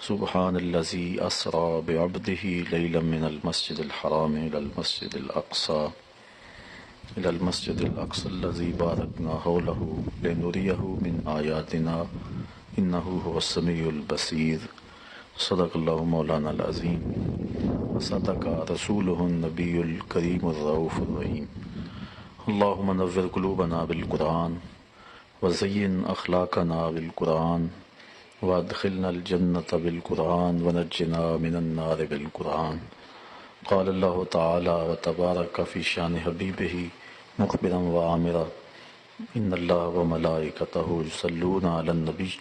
سبحان الذي أسرى بعبده ليلا من المسجد الحرام إلى المسجد الأقصى الذي باركنا حوله لنريه من آياتنا إنه هو السميع البصير صدق الله مولانا العظيم وصدق رسوله النبي الكريم الرؤوف الرحيم اللهم نور قلوبنا بالقرآن وزين أخلاقنا بالقرآن وادخلنا الجنة بالقرآن ونجنا من النار بالقرآن. قال الله تعالى وتبارك في شان حبيبه مخبرا وعامرا إن الله وملائكته يصلون على النبي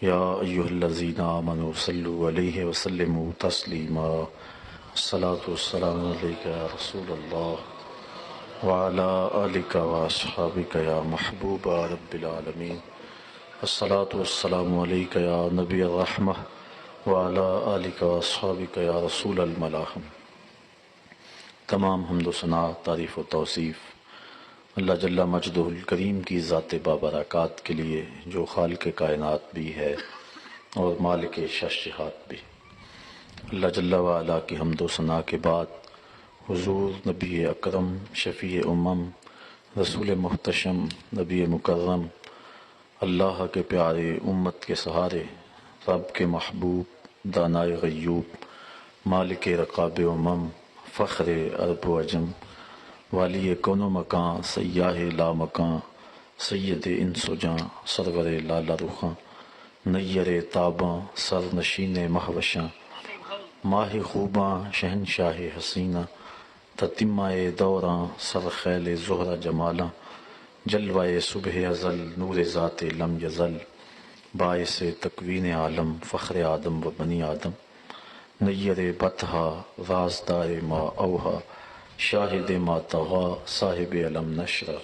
يا أيها الذين آمنوا صلوا عليه وسلموا تسليما. الصلاة والسلام عليك يا رسول الله وعلى آلك وأصحابك يا محبوب رب العالمين. الصلاة والسلام عليك يا نبي الرحمة وعلى آلك وأصحابك يا رسول الملاحم. تمام حمد و ثنا، تعریف و توصیف اللہ جل مجدہ الکریم کی ذات بابرکات کے لیے جو خالق کائنات بھی ہے اور مالک شش-جہات بھی۔ اللہ جل وعلا کی حمد و ثنا کے بعد حضور نبی اکرم شفیع امم رسول محتشم نبی مکرم اللہ کے پیارے امت کے سہارے رب کے محبوب دانائے غیوب مالک رقاب امم فخر عرب و عجم والی کون و مکان سیاہ لا مکان سید انس و جاں سرور لالا رخاں نیر تاباں سر نشین مہوشاں ماہ خوباں شہنشاہ حسینہ تتمہ دوراں سر خیل زہرہ جمالاں جلوہ صبح ازل نور ذات لم یزل باعث تکوین عالم فخر آدم و بنی آدم نیر بطحا رازدار ما اوہا شاہد ما طغا صاحب علم نشرہ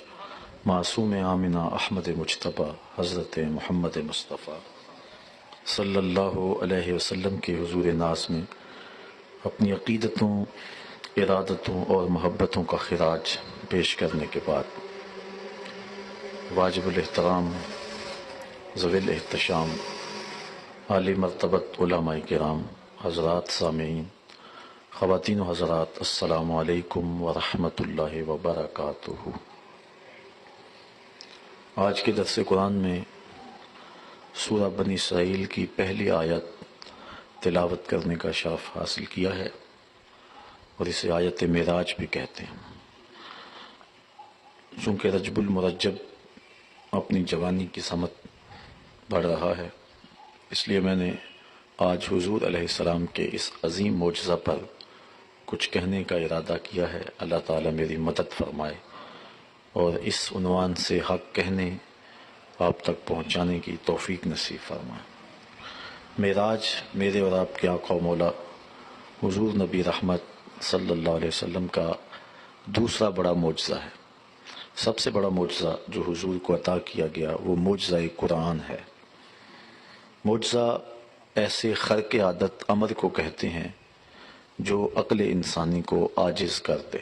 معصوم آمنہ احمد مجتبیٰ حضرت محمد مصطفیٰ صلی اللہ علیہ وسلم کے حضور ناز میں اپنی عقیدتوں ارادتوں اور محبتوں کا خراج پیش کرنے کے بعد واجب الاحترام ذوی الاحتشام عالی مرتبت علماء کرام حضرات سامعین خواتین و حضرات السلام علیکم ورحمۃ اللہ وبرکاتہ۔ آج کے درس قرآن میں سورہ بنی اسرائیل کی پہلی آیت تلاوت کرنے کا شرف حاصل کیا ہے اور اسے آیت معراج بھی کہتے ہیں۔ چونکہ رجب المرجب اپنی جوانی کی سمت بڑھ رہا ہے، اس لیے میں نے آج حضور علیہ السلام کے اس عظیم معجزہ پر کچھ کہنے کا ارادہ کیا ہے۔ اللہ تعالیٰ میری مدد فرمائے اور اس عنوان سے حق کہنے آپ تک پہنچانے کی توفیق نصیب فرمائے۔ معراج میرے اور آپ کے آقا و مولا حضور نبی رحمت صلی اللہ علیہ وسلم کا دوسرا بڑا معجزہ ہے۔ سب سے بڑا معجزہ جو حضور کو عطا کیا گیا وہ معجزہ قرآن ہے۔ معجزہ ایسے خرق عادت امر کو کہتے ہیں جو عقل انسانی کو عاجز کر دے۔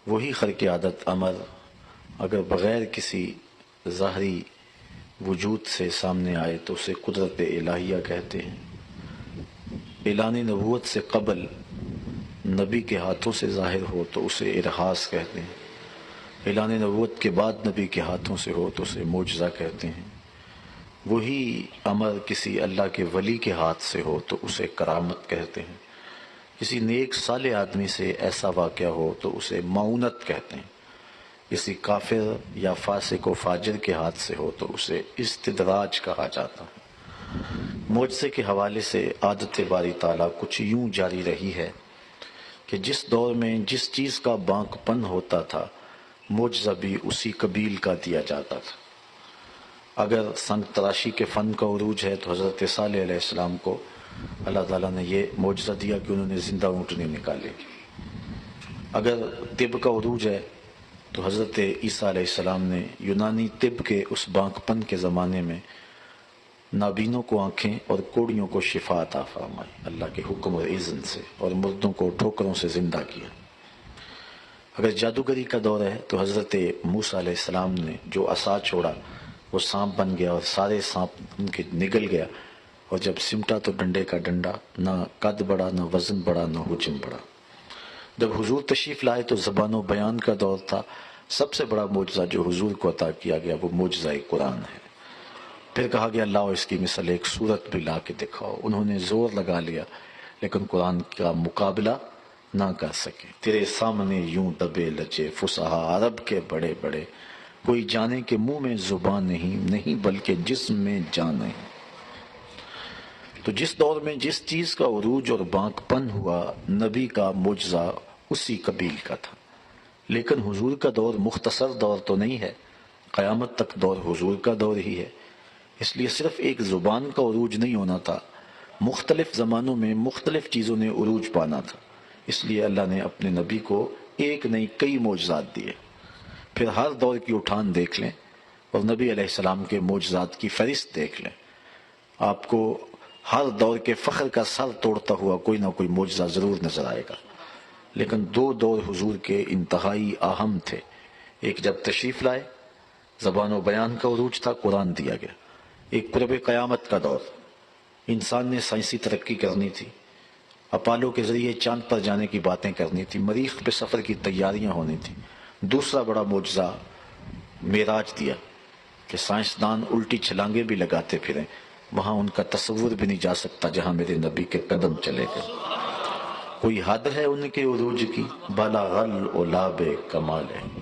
وہی خرق عادت امر اگر بغیر کسی ظاہری وجود سے سامنے آئے تو اسے قدرت الہیہ کہتے ہیں۔ اعلان نبوت سے قبل نبی کے ہاتھوں سے ظاہر ہو تو اسے ارہاس کہتے ہیں۔ اعلان نبوت کے بعد نبی کے ہاتھوں سے ہو تو اسے معجزہ کہتے ہیں۔ وہی امر کسی اللہ کے ولی کے ہاتھ سے ہو تو اسے کرامت کہتے ہیں۔ کسی نیک صالح آدمی سے ایسا واقعہ ہو تو اسے معونت کہتے ہیں۔ کسی کافر یا فاسق و فاجر کے ہاتھ سے ہو تو اسے استدراج کہا جاتا ہے۔ معجزے کے حوالے سے عادت باری تعالیٰ کچھ یوں جاری رہی ہے کہ جس دور میں جس چیز کا بانک پن ہوتا تھا معجزہ بھی اسی قبیل کا دیا جاتا تھا۔ اگر سنگ تراشی کے فن کا عروج ہے تو حضرت صالح علیہ السلام کو اللہ تعالیٰ نے یہ معجزہ دیا کہ انہوں نے زندہ اونٹنے نکالے۔ اگر طب کا عروج ہے تو حضرت عیسیٰ علیہ السلام نے یونانی طب کے اس بانک پن کے زمانے میں نابینوں کو آنکھیں اور کوڑیوں کو شفا عطا فرمائی اللہ کے حکم اور اذن سے، اور مردوں کو ٹھوکروں سے زندہ کیا۔ اگر جادوگری کا دور ہے تو حضرت موسیٰ علیہ السلام نے جو عصا چھوڑا وہ سانپ بن گیا اور سارے سانپ ان کے نگل گیا اور جب سمٹا تو ڈنڈے کا ڈنڈا، نہ قد بڑا نہ وزن بڑا نہ حجم بڑا۔ جب حضور تشریف لائے تو زبان و بیان کا دور تھا۔ سب سے بڑا معجزہ جو حضور کو عطا کیا گیا وہ معجزہ قرآن ہے۔ پھر کہا گیا لاؤ اس کی مثل ایک سورت بھی لا کے دکھاؤ۔ انہوں نے زور لگا لیا لیکن قرآن کا مقابلہ نہ کر سکے۔ تیرے سامنے یوں دبے لچے فصحا عرب کے بڑے بڑے، کوئی جانے کہ منہ میں زبان نہیں بلکہ جسم میں جان نہیں۔ تو جس دور میں جس چیز کا عروج اور بانک پن ہوا، نبی کا معجزہ اسی قبیل کا تھا۔ لیکن حضور کا دور مختصر دور تو نہیں ہے، قیامت تک دور حضور کا دور ہی ہے۔ اس لیے صرف ایک زبان کا عروج نہیں ہونا تھا، مختلف زمانوں میں مختلف چیزوں نے عروج پانا تھا۔ اس لیے اللہ نے اپنے نبی کو ایک نہیں کئی معجزات دیے۔ پھر ہر دور کی اٹھان دیکھ لیں اور نبی علیہ السلام کے معجزات کی فہرست دیکھ لیں، آپ کو ہر دور کے فخر کا سر توڑتا ہوا کوئی نہ کوئی معجزہ ضرور نظر آئے گا۔ لیکن دو دور حضور کے انتہائی اہم تھے۔ ایک جب تشریف لائے، زبان و بیان کا عروج تھا، قرآن دیا گیا۔ ایک قرب قیامت کا دور، انسان نے سائنسی ترقی کرنی تھی، اپالو کے ذریعے چاند پر جانے کی باتیں کرنی تھی، مریخ پہ سفر کی تیاریاں ہونی تھی۔ دوسرا بڑا معجزہ معراج دیا کہ سائنسدان الٹی چھلانگیں بھی لگاتے پھریں، وہاں ان کا تصور بھی نہیں جا سکتا جہاں میرے نبی کے قدم چلے گئے۔ کوئی حد ہے ان کے عروج کی، بلغ العلا بکمال ہے۔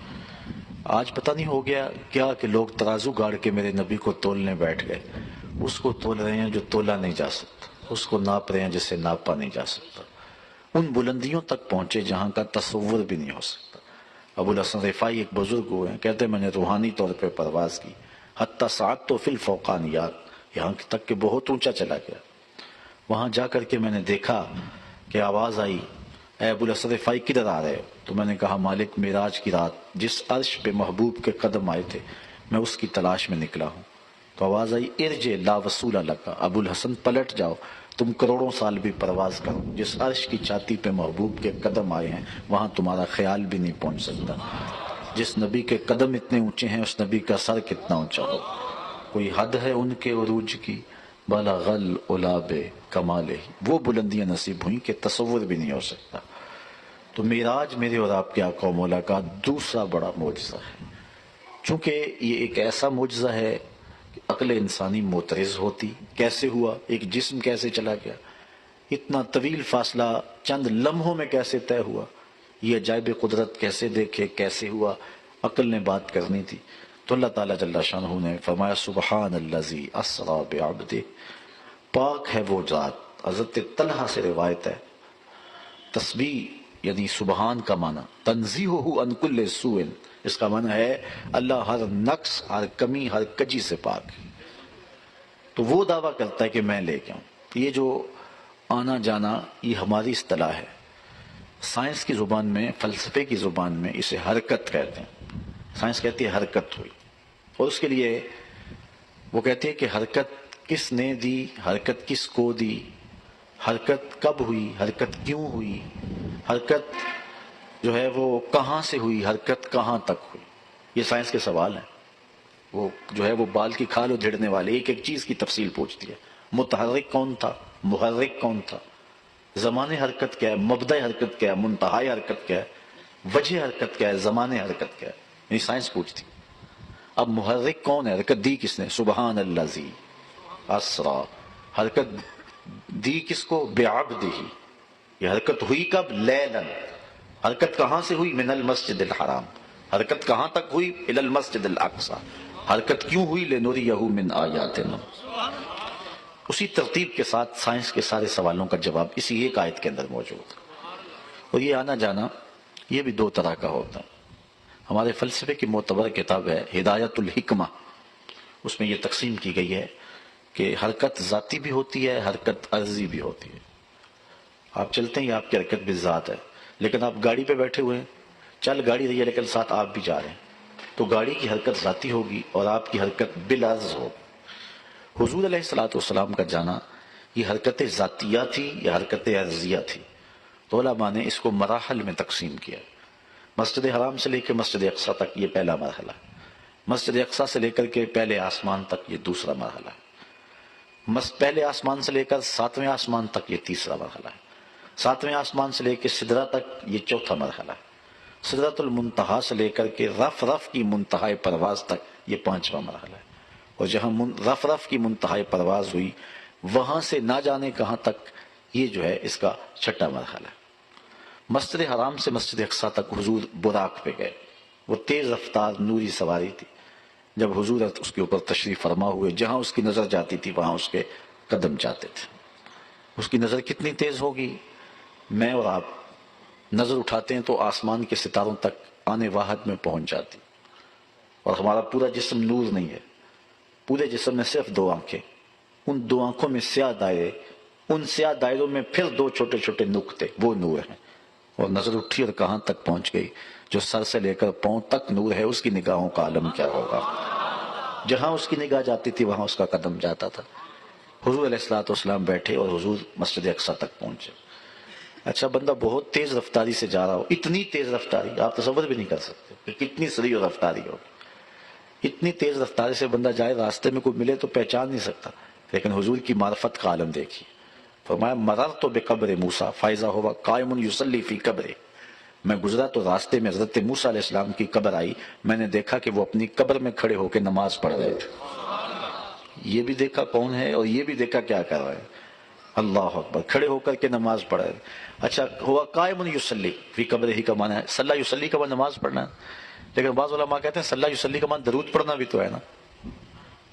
آج پتہ نہیں ہو گیا کیا کہ لوگ ترازو گاڑ کے میرے نبی کو تولنے بیٹھ گئے۔ اس کو تول رہے ہیں جو تولا نہیں جا سکتا، اس کو ناپ رہے ہیں جسے ناپا نہیں جا سکتا۔ ان بلندیوں تک پہنچے جہاں کا تصور بھی نہیں ہو سکتا۔ ابو الحسن رفاعی ایک بزرگ ہوئے ہیں، کہتے ہیں میں نے روحانی طور پہ پرواز کی، حتی سعادت تو فی الفوقانیات، یہاں تک کہ بہت اونچا چلا گیا۔ وہاں جا کر کے میں نے دیکھا کہ آواز آئی، اے ابو الحسن رفاعی کدھر آ رہے؟ تو میں نے کہا مالک معراج کی رات جس عرش پہ محبوب کے قدم آئے تھے میں اس کی تلاش میں نکلا ہوں۔ تو آواز آئی ارجع لا وصول لک، ابو الحسن پلٹ جاؤ، تم کروڑوں سال بھی پرواز کرو، جس عرش کی چھاتی پہ محبوب کے قدم آئے ہیں وہاں تمہارا خیال بھی نہیں پہنچ سکتا۔ جس نبی کے قدم اتنے اونچے ہیں اس نبی کا سر کتنا اونچا ہو۔ کوئی حد ہے ان کے عروج کی، بلغ العلا بکمالہ، وہ بلندیاں نصیب ہوئیں کہ تصور بھی نہیں ہو سکتا۔ تو معراج میرے اور آپ کے آقا و مولا کا دوسرا بڑا معجزہ ہے۔ چونکہ یہ ایک ایسا معجزہ ہے کہ عقل انسانی معترض ہوتی، کیسے ہوا، ایک جسم کیسے چلا گیا، اتنا طویل فاصلہ چند لمحوں میں کیسے طے ہوا، یہ عجائب قدرت کیسے دیکھے، کیسے ہوا، عقل نے بات کرنی تھی۔ تو اللہ تعالیٰ جل شانہ نے فرمایا سبحان الذی اسریٰ بعبدہ، پاک ہے وہ ذات۔ حضرت طلحہ سے روایت ہے، تسبیح یعنی سبحان کا معنی تنزیہہ عن کل سوء، اس کا معنی ہے اللہ ہر نقص، ہر کمی، ہر کجی سے پاک ہے۔ تو وہ دعویٰ کرتا ہے کہ میں لے کے آؤں۔ یہ جو آنا جانا یہ ہماری اصطلاح ہے، سائنس کی زبان میں، فلسفے کی زبان میں اسے حرکت کہتے ہیں۔ سائنس کہتی ہے حرکت ہوئی، اور اس کے لیے وہ کہتے ہیں کہ حرکت کس نے دی، حرکت کس کو دی، حرکت کب ہوئی، حرکت کیوں ہوئی، حرکت جو ہے وہ کہاں سے ہوئی، حرکت کہاں تک ہوئی۔ یہ سائنس کے سوال ہیں۔ وہ جو ہے وہ بال کی کھال ادھیڑنے والے ایک ایک چیز کی تفصیل پوچھتی ہے۔ متحرک کون تھا، محرک کون تھا، زمان حرکت کیا ہے، مبدأ حرکت کیا ہے، منتہا حرکت کیا ہے، وجہ حرکت کیا ہے، زمان حرکت کیا ہے، یعنی سائنس پوچھتی۔ اب محرک کون ہے، حرکت دی کس نے، سبحان الذی اسریٰ، حرکت دی کس کو، بعبدہ، یہ حرکت ہوئی کب، لیلاً، حرکت کہاں سے ہوئی، من المسجد الحرام، حرکت کہاں تک ہوئی، الی المسجد الاقصی، حرکت کیوں ہوئی، لنریہ من آیاتنا۔ اسی ترتیب کے ساتھ سائنس کے سارے سوالوں کا جواب اسی ایک آیت کے اندر موجود ہے۔ اور یہ آنا جانا یہ بھی دو طرح کا ہوتا ہے۔ ہمارے فلسفے کی معتبر کتاب ہے ہدایت الحکمہ، اس میں یہ تقسیم کی گئی ہے کہ حرکت ذاتی بھی ہوتی ہے، حرکت عرضی بھی ہوتی ہے۔ آپ چلتے ہیں، آپ کی حرکت بھی ذات ہے، لیکن آپ گاڑی پہ بیٹھے ہوئے ہیں، چل گاڑی رہی ہے لیکن ساتھ آپ بھی جا رہے ہیں، تو گاڑی کی حرکت ذاتی ہوگی اور آپ کی حرکت بالعرض ہوگی۔ حضور علیہ السلام کا جانا یہ حرکت ذاتیہ تھی یا حرکت عرضیہ تھی؟ تو علماء نے اس کو مراحل میں تقسیم کیا۔ مسجد حرام سے لے کے مسجد اقصی تک یہ پہلا مرحلہ ہے، مسجد اقصی سے لے کر کے پہلے آسمان تک یہ دوسرا مرحلہ ہے۔ پہلے آسمان سے لے کر 7ویں آسمان تک یہ تیسرا مرحلہ ہے، 7ویں آسمان سے لے کے سدرہ تک یہ چوتھا مرحلہ ہے، سدرۃ المنتہا سے لے کر کے رف رف کی منتہائے پرواز تک یہ 5واں مرحلہ ہے، اور جہاں رف رف کی منتہائے پرواز ہوئی وہاں سے نہ جانے کہاں تک یہ جو ہے اس کا 6واں مرحلہ ہے۔ مسجد حرام سے مسجد اقصیٰ تک حضور براق پہ گئے، وہ تیز رفتار نوری سواری تھی، جب حضور اس کے اوپر تشریف فرما ہوئے جہاں اس کی نظر جاتی تھی وہاں اس کے قدم جاتے تھے۔ اس کی نظر کتنی تیز ہوگی، میں اور آپ نظر اٹھاتے ہیں تو آسمان کے ستاروں تک آنے واحد میں پہنچ جاتی، اور ہمارا پورا جسم نور نہیں ہے، پورے جسم میں صرف 2 آنکھیں، ان 2 آنکھوں میں سیاہ دائرے، ان سیاہ دائروں میں پھر 2 چھوٹے چھوٹے نقطے، وہ نور ہیں، اور نظر اٹھی اور کہاں تک پہنچ گئی، جو سر سے لے کر پاؤں تک نور ہے، اس کی نگاہوں کا عالم کیا ہوگا۔ جہاں اس کی نگاہ جاتی تھی وہاں اس کا قدم جاتا تھا۔ حضور علیہ الصلوۃ والسلام بیٹھے اور حضور مسجد اقصیٰ تک پہنچے۔ اچھا بندہ بہت تیز رفتاری سے جا رہا ہو، اتنی تیز رفتاری آپ تصور بھی نہیں کر سکتے کہ کتنی سریع رفتاری ہوگی، اتنی تیز رفتاری سے بندہ جائے، راستے میں کوئی ملے تو پہچان نہیں سکتا، لیکن حضور کی معرفت کا عالم دیکھیے۔ فرمایا مررت بقبر موسیٰ فاذا هو قائم یصلی فی قبرہ، میں گزرا تو راستے میں حضرت موسیٰ علیہ السلام کی قبر آئی، میں نے دیکھا کہ وہ اپنی قبر میں کھڑے ہو کے نماز پڑھ رہے تھے۔ یہ بھی دیکھا کون ہے اور یہ بھی دیکھا کیا کر رہے ہیں، اللہ اکبر، کھڑے ہو کر کے نماز پڑھ رہے ہیں۔ اچھا ہوا قائم یصلی فی قبرہ ہی کا معنی ہے صلی یصلی کا معنی نماز پڑھنا ہے، لیکن بعض علماء کہتے ہیں صلی یصلی کا معنی درود پڑھنا بھی تو ہے نا۔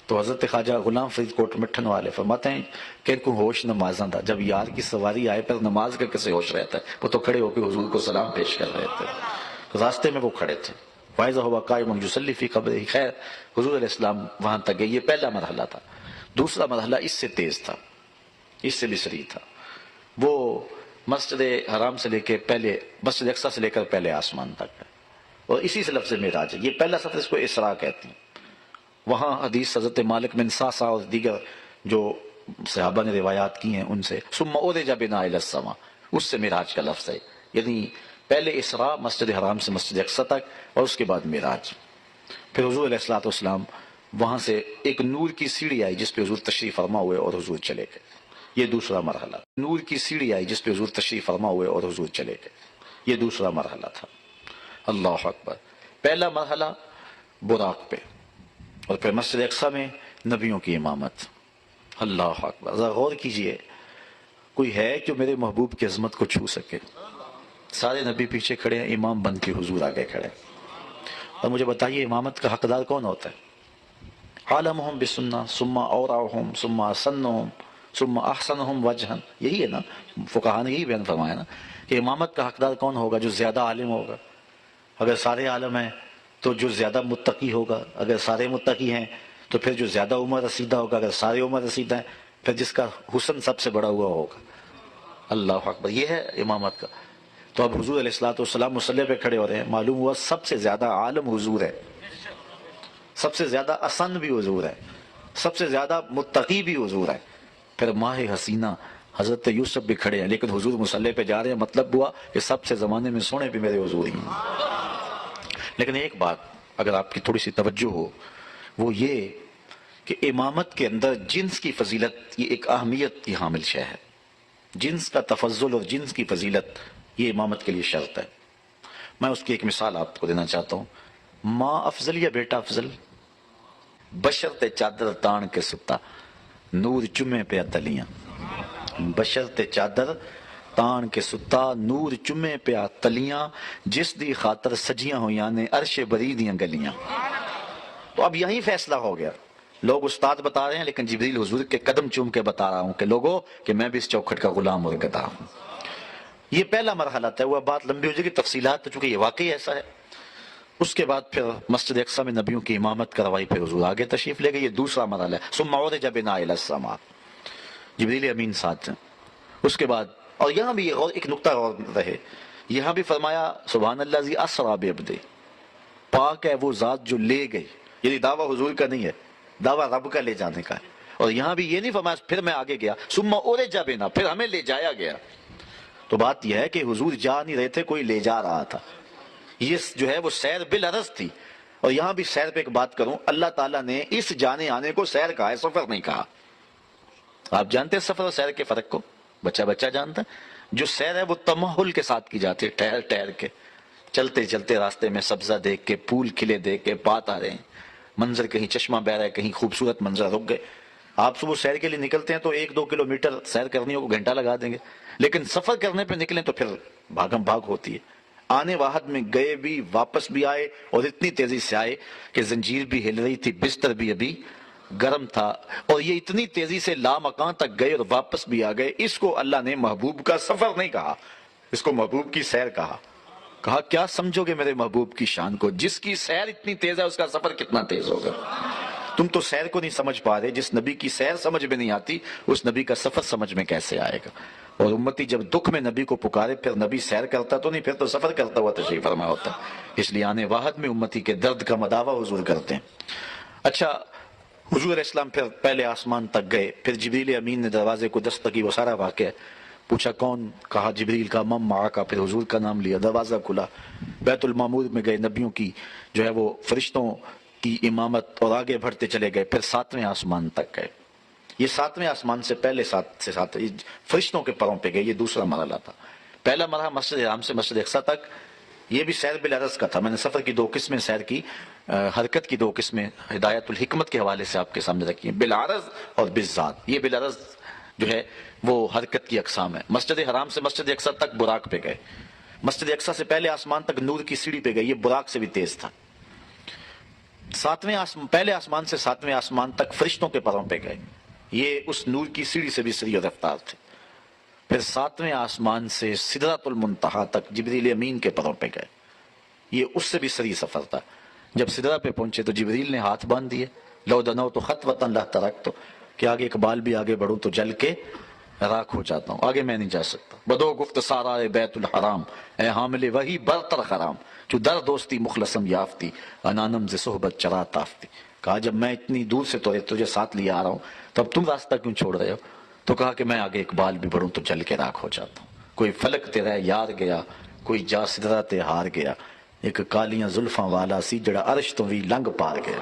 تو حضرت خواجہ غلام فرید کوٹ مٹھن والے فرماتے ہیں کہ ان کو ہوش نمازاں تھا، جب یار کی سواری آئے پر نماز کا کیسے ہوش رہتا ہے، وہ تو کھڑے ہو کے حضور کو سلام پیش کر رہے تھے، راستے میں وہ کھڑے تھے۔ فائزہ ہوا قائم یصلی فی قبرہ، خیر حضور علیہ السلام وہاں تک گئے، یہ پہلا مرحلہ تھا۔ دوسرا مرحلہ اس سے تیز تھا، اس سے بھی سریع تھا، وہ مسجد حرام سے لے کے پہلے مسجد اقصیٰ سے لے کر پہلے آسمان تک ہے، اور اسی سے لفظ معراج ہے۔ یہ پہلا سفر اس کو اسراء کہتے ہیں۔ وہاں حدیث حضرت مالک بن سعصع اور دیگر جو صحابہ نے روایات کی ہیں ان سے ثم عرج بنا الی السماء، اس سے معراج کا لفظ ہے، یعنی پہلے اسراء مسجد حرام سے مسجد اقصیٰ تک، اور اس کے بعد معراج۔ پھر حضور علیہ الصلوۃ والسلام وہاں سے ایک نور کی سیڑھی آئی جس پہ حضور تشریف فرما ہوئے اور حضور چلے گئے، یہ دوسرا مرحلہ۔ نور کی سیڑھی آئی جس پہ حضور تشریف فرما ہوئے اور حضور چلے گئے، یہ دوسرا مرحلہ تھا۔ اللہ اکبر، پہلا مرحلہ براق پہ، اور پھر مسجد اقصیٰ میں نبیوں کی امامت۔ اللہ اکبر، ذرا غور کیجئے، کوئی ہے جو میرے محبوب کی عظمت کو چھو سکے؟ سارے نبی پیچھے کھڑے ہیں، امام بن کے حضور آگے کھڑے ہیں۔ اور مجھے بتائیے امامت کا حقدار کون ہوتا ہے؟ عالمہم بسنہ ثم اورعہم ثم اسنہم ثم احسنہم وجہا، یہی ہے نا، فقہاء نے یہی بیان فرمایا نا کہ امامت کا حقدار کون ہوگا؟ جو زیادہ عالم ہوگا، اگر سارے عالم ہیں تو جو زیادہ متقی ہوگا، اگر سارے متقی ہیں تو پھر جو زیادہ عمر رسیدہ ہوگا، اگر سارے عمر رسیدہ ہیں پھر جس کا حسن سب سے بڑا ہوا ہوگا۔ اللہ اکبر، یہ ہے امامت کا۔ تو اب حضور علیہ الصلوۃ والسلام مصلی پہ کھڑے ہو رہے ہیں، معلوم ہوا سب سے زیادہ عالم حضور ہے، سب سے زیادہ اسن بھی حضور ہے، سب سے زیادہ متقی بھی حضور ہے، پھر ماہ حسینہ حضرت یوسف بھی کھڑے ہیں، لیکن حضور مصلی پہ جا رہے ہیں، مطلب ہوا کہ سب سے زمانے میں سونے بھی میرے حضور ہی ہیں۔ لیکن ایک بات اگر آپ کی تھوڑی سی توجہ ہو، وہ یہ کہ امامت کے اندر جنس کی فضیلت یہ ایک اہمیت کی حامل شے ہے، جنس کا تفضل اور جنس کی فضیلت یہ امامت کے لیے شرط ہے۔ میں اس کی ایک مثال آپ کو دینا چاہتا ہوں۔ ماں افضل یا بیٹا افضل؟ بشرط چادر تان کے ستا نور چمے پہ تلیاں، بشرط چادر تان کے ستا نور چمے پہ تلیاں، جس دی خاطر سجیاں ہویاں نے عرش بری دیاں گلیاں۔ تو اب یہیں فیصلہ ہو گیا، لوگ استاد بتا رہے ہیں لیکن جبریل حضور کے قدم چوم کے بتا رہا ہوں کہ لوگوں کہ میں بھی اس چوکھٹ کا غلام اور گدا ہوں۔ یہ پہلا مرحلہ طے ہوا، بات لمبی ہو جائے گی، تفصیلات تو چونکہ یہ واقعی ایسا ہے۔ اس کے بعد پھر مسجد اقصیٰ میں نبیوں کی امامت کروائی، پھر حضور آگے تشریف لے گئے، یہ دوسرا مرحلہ ہے۔ ثم عرج بنا الی السماء، جبریل امین ساتھ ہیں۔ اس کے بعد اور یہاں بھی ایک نقطہ اور رہے، یہاں بھی فرمایا سبحان اللہ ذی اسریٰ بعبدہ، پاک ہے وہ ذات جو لے گئی، یعنی دعویٰ حضور کا نہیں ہے، دعویٰ رب کا لے جانے کا ہے۔ اور یہاں بھی یہ نہیں فرمایا پھر میں آگے گیا، ثم عرج بنا، پھر ہمیں لے جایا گیا۔ تو بات یہ ہے کہ حضور جا نہیں رہے تھے، کوئی لے جا رہا تھا، یہ جو ہے وہ سیر بالعرض تھی۔ اور یہاں بھی سیر پہ ایک بات کروں، اللہ تعالیٰ نے اس جانے آنے کو سیر کہا ہے، سفر نہیں کہا۔ آپ جانتے ہیں سفر اور سیر کے فرق کو؟ بچہ بچہ جانتا ہے۔ جو سیر ہے وہ تمہل کے ساتھ کی جاتی ہے، ٹہر ٹہر کے، چلتے چلتے راستے میں سبزہ دیکھ کے، پھول کھلے دیکھ کے، بات آ رہے ہیں، منظر کہیں چشمہ بہ رہا ہے، کہیں خوبصورت منظر، رک گئے۔ آپ صبح سیر کے لیے نکلتے ہیں تو 1-2 کلومیٹر سیر کرنی ہو کو گھنٹہ لگا دیں گے، لیکن سفر کرنے پہ نکلیں تو پھر بھاگم بھاگ ہوتی ہے۔ آنے واحد میں گئے بھی، واپس بھی آئے، اور اتنی تیزی سے آئے کہ زنجیر بھی ہل رہی تھی، بستر بھی ابھی گرم تھا، اور یہ اتنی تیزی سے لامکان تک گئے اور واپس بھی آ گئے۔ اس کو اللہ نے محبوب کا سفر نہیں کہا، اس کو محبوب کی سیر کہا۔ کہا کیا سمجھو گے میرے محبوب کی شان کو؟ جس کی سیر اتنی تیز ہے اس کا سفر کتنا تیز ہوگا؟ تم تو سیر کو نہیں سمجھ پا رہے، جس نبی کی سیر سمجھ میں نہیں آتی اس نبی کا سفر سمجھ میں کیسے آئے گا؟ اور امتی جب دکھ میں نبی کو پکارے پھر نبی سیر کرتا تو نہیں، پھر تو سفر کرتا ہوا تشریف فرما ہوتا۔ اس لیے آنے واحد میں امتی کے درد کا مداوع حضور کرتے ہیں۔ اچھا، حضور علیہ السلام پھر پہلے آسمان تک گئے، پھر جبریل امین نے دروازے کو دستک کی، وہ سارا واقعہ پوچھا کون؟ کہا جبریل کا، مم معا کا، پھر حضور کا نام لیا، دروازہ کھلا، بیت المعمور میں گئے، نبیوں کی جو ہے وہ فرشتوں کی امامت، اور آگے بڑھتے چلے گئے، پھر 7ویں آسمان تک گئے۔ یہ 7ویں آسمان سے پہلے 7 فرشتوں کے پروں پہ گئے، یہ دوسرا مرحلہ تھا۔ پہلا مرحلہ مسجد حرام سے مسجد اقصی تک، یہ بھی سیر بالعرض کا تھا۔ میں نے سفر کی 2 قسمیں سیر کی، حرکت کی 2 قسمیں ہدایت الحکمت کے حوالے سے آپ کے سامنے رکھی ہیں، بالعرض اور بالذات۔ یہ بالعرض جو ہے وہ حرکت کی اقسام ہے۔ مسجد حرام سے مسجد اقصی تک براق پہ گئے، مسجد اقصی سے پہلے آسمان تک نور کی سیڑھی پہ گئے، یہ براق سے بھی تیز تھا۔ پہلے آسمان سے 7ویں آسمان تک فرشتوں کے پروں پہ گئے، یہ اس نور کی سیڑھی سے بھی سریع رفتار تھے۔ پھر 7ویں آسمان سے سدرۃ المنتہا تک جبریل امین کے پروں پہ گئے، یہ اس سے بھی سریع سفر تھا۔ جب سدرہ پہ پہنچے تو جبریل نے ہاتھ باندھ دیے، لو دنو تو خطوۃ لا ترکت، کہ آگے اقبال بھی آگے بڑھوں تو جل کے راکھ ہو جاتا ہوں، آگے میں نہیں جا سکتا۔ بدو گفت سارا بیت الحرام، اے حامل وہی برتر حرام، جو در دوستی مخلصم یافتی، انانم ز صحبت چرا تافتی۔ کہا جب میں اتنی دور سے تجھے ساتھ لے آ رہا ہوں تو اب تم راستہ کیوں چھوڑ رہے ہو؟ تو کہا کہ میں آگے اقبال بھی بڑھوں تو جل کے راکھ ہو جاتا ہوں۔ کوئی فلک تیرا یار گیا، کوئی جا سدرہ تے ہار گیا، ایک کالیاں زلفاں والا سی جڑا عرش تو بھی لنگ پار گیا۔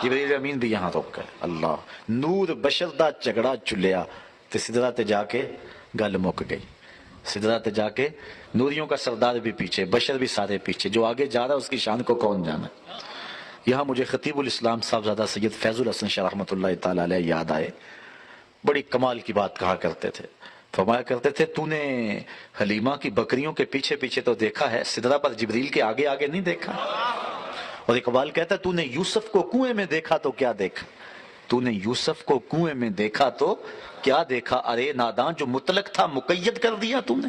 جبریل امین بھی یہاں رک گئے۔ اللہ نور بشر دا جھگڑا چلیا تے سدرہ تے جا کے گل مک گئی۔ سدرہ تے جا کے نوریوں کا سردار بھی پیچھے، بشر بھی سارے پیچھے، جو آگے جا رہا ہے اس کی شان کو کون جانا۔ یہاں مجھے خطیب الاسلام صاحبزادہ سید فیض الحسن شاہ رحمۃ اللہ تعالی علیہ یاد آئے، بڑی کمال کی بات کہا کرتے تھے۔ فرمایا کرتے تھے تو نے حلیمہ کی بکریوں کے پیچھے پیچھے تو دیکھا ہے، سدرہ پر جبریل کے آگے آگے نہیں دیکھا۔ اور اقبال کہتا ہے تو نے یوسف کو کنویں میں دیکھا تو کیا دیکھا، تو نے یوسف کو کنویں میں دیکھا تو کیا دیکھا، ارے نادان جو مطلق تھا مقید کر دیا تم نے۔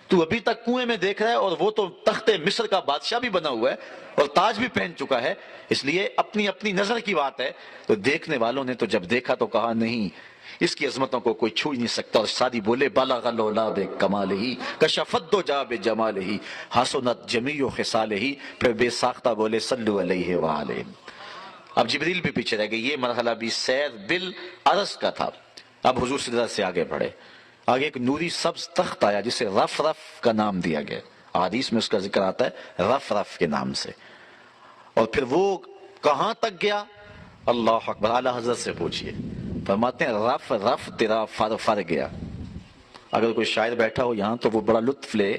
تو ابھی تک کنویں میں دیکھ رہا ہے، اور وہ تو تخت مصر کا بادشاہ بھی بنا ہوا ہے اور تاج بھی پہن چکا ہے۔ اس لیے اپنی اپنی نظر کی بات ہے، تو دیکھنے والوں نے تو جب دیکھا تو کہا نہیں، اس کی عظمتوں کو کوئی چھو ہی نہیں سکتا۔ اور سادی بولے بالغ العلا بکمالہ کشف الدجی بجمالہ حسنت جمیع خصالہ، پھر بے ساختہ بولے صلو علیہ وآلہ۔ اب جبریل بھی پیچھے رہ گئے، یہ مرحلہ بھی سیر بالعرض کا تھا۔ اب حضور سدرہ سے آگے بڑھے، آگے ایک نوری سبز تخت آیا جسے رف رف کا نام دیا گیا، حدیث میں اس کا ذکر آتا ہے رف رف کے نام سے۔ اور پھر وہ کہاں تک گیا؟ اللہ اکبر، اعلیٰ حضرت سے پوچھئے، فرماتے ہیں رف رف تیرا فر فر گیا۔ اگر کوئی شاعر بیٹھا ہو یہاں تو وہ بڑا لطف لے،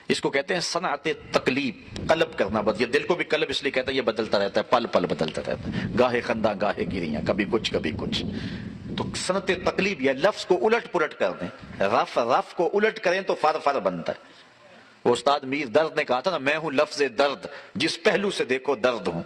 اس کو کہتے ہیں صنعت تقلیب، قلب کرنا، یہ دل کو بھی قلب اس لیے کہتا ہے یہ بدلتا رہتا ہے، پل پل بدلتا رہتا ہے، گاہے خندہ گاہے گریاں، کبھی کچھ کبھی کچھ۔ تو صنعت تقلیب یہ لفظ کو الٹ پلٹ کر دیں، رف رف کو الٹ کریں تو فر فر بنتا ہے۔ وہ استاد میر درد نے کہا تھا نا، میں ہوں لفظ درد، جس پہلو سے دیکھو درد ہوں۔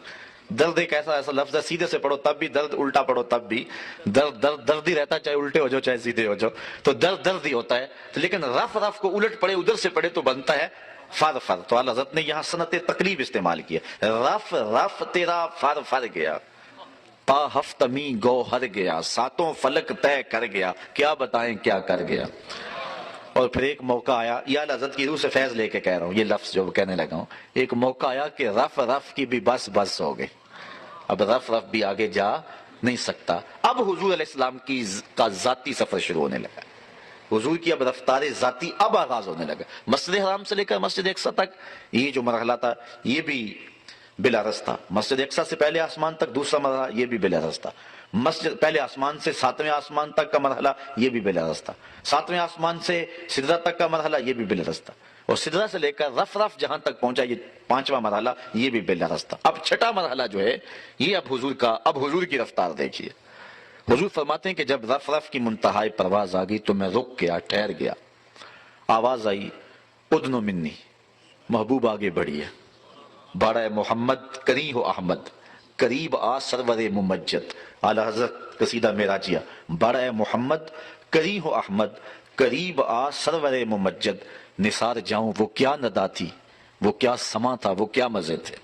درد ایک ایسا لفظ ہے، سیدھے سے پڑھو تب بھی درد، الٹا پڑھو تب بھی درد، درد درد ہی رہتا ہے، چاہے الٹے ہو جاؤ چاہے سیدھے ہو جاؤ، تو درد درد ہی ہوتا ہے۔ لیکن رف رف کو الٹ پڑھے، ادھر سے پڑھے تو بنتا ہے فر فر۔ تو اعلیٰ حضرت نے یہاں صنعت تقلیب استعمال کیا، رف رف تیرا فر فر گیا، پا ہفتمی گو ہر گیا، ساتوں فلک طے کر گیا، کیا بتائیں کیا کر گیا۔ اور پھر ایک موقع آیا، یہ اعلیٰ حضرت کی روح سے فیض لے کے کہہ رہا ہوں، یہ لفظ جو کہنے لگا ہوں، ایک موقع آیا کہ رف رف کی بھی بس بس ہو گئی، اب رف رف بھی آگے جا نہیں سکتا۔ اب حضور علیہ السلام کا ذاتی سفر شروع ہونے لگا، حضور کی اب رفتار ذاتی اب آغاز ہونے لگا۔ مسجد حرام سے لے کر مسجد اقصی تک یہ جو مرحلہ تھا یہ بھی بالعرض تھا، مسجد اقصی سے پہلے آسمان تک دوسرا مرحلہ یہ بھی بالعرض تھا۔ مسجد پہلے آسمان سے 7ویں آسمان تک کا مرحلہ یہ بھی بلرز تھا، 7ویں آسمان سے سدرہ تک کا مرحلہ یہ بھی بلرز تھا، اور سدرہ سے لے کر رف جہاں تک پہنچا یہ 5واں مرحلہ یہ بھی بلرز تھا۔ اب 6واں مرحلہ جو ہے یہ اب حضور کی رفتار دیکھیے۔ حضور فرماتے ہیں کہ جب رف کی منتہائی پرواز آ گئی تو میں رک گیا، ٹھہر گیا، آواز آئی ادنو منی، محبوب آگے بڑھیے، بڑا محمد کری ہو احمد، قریب آ سرور ممجد، اعلی حضرت قصیدہ معراجیہ، بڑا محمد کری ہو احمد، قریب آ سرور ممجد، نثار جاؤں وہ کیا ندا تھی، وہ کیا سما تھا، وہ کیا مزے تھے۔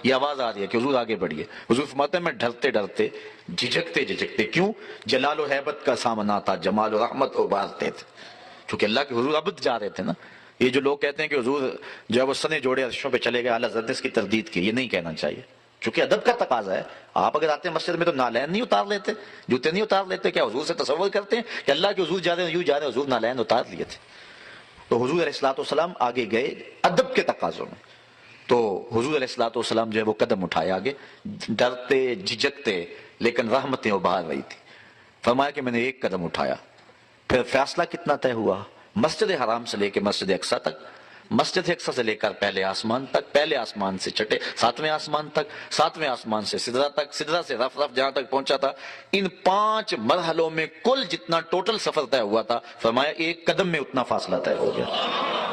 یہ آواز آ رہی ہے کہ حضور آگے بڑھیے۔ حضور فرماتے ہیں میں ڈرتے ڈرتے، جھجکتے، کیوں؟ جلال و حیبت کا سامنا تھا، جمال و رحمت ابھارتے تھے، چونکہ اللہ کے حضور ابد جا رہے تھے نا۔ یہ جو لوگ کہتے ہیں کہ حضور جو ہے وہ سنے جوڑے عرشوں پہ چلے گئے، اعلیٰ حضرت نے اس کی تردید کی، یہ نہیں کہنا چاہیے، چونکہ ادب کا تقاضا ہے۔ آپ اگر آتے ہیں مسجد میں تو نالین نہیں اتار لیتے، جوتے نہیں اتار لیتے؟ کیا حضور سے تصور کرتے ہیں کہ اللہ کے حضور جا رہے ہیں یوں جا رہے ہیں؟ حضور نالین اتار لیے تھے۔ تو حضور علیہ الصلوۃ والسلام آگے گئے ادب کے تقاضوں میں، تو حضور علیہ الصلوۃ والسلام جو ہے وہ قدم اٹھائے آگے، ڈرتے جھجکتے، لیکن رحمتیں ابھار رہی تھی۔ فرمایا کہ میں نے ایک قدم اٹھایا، پھر فاصلہ کتنا طے ہوا؟ مسجد حرام سے لے کے مسجد اقصیٰ تک، مسجد اقصیٰ سے لے کر پہلے آسمان تک، پہلے آسمان سے 7ویں آسمان تک، 7ویں آسمان سے سدرہ تک، سدرہ سے رف جہاں تک پہنچا تھا۔ ان 5 مرحلوں میں کل جتنا ٹوٹل سفر طے ہوا تھا، فرمایا ایک قدم میں اتنا فاصلہ طے ہو گیا۔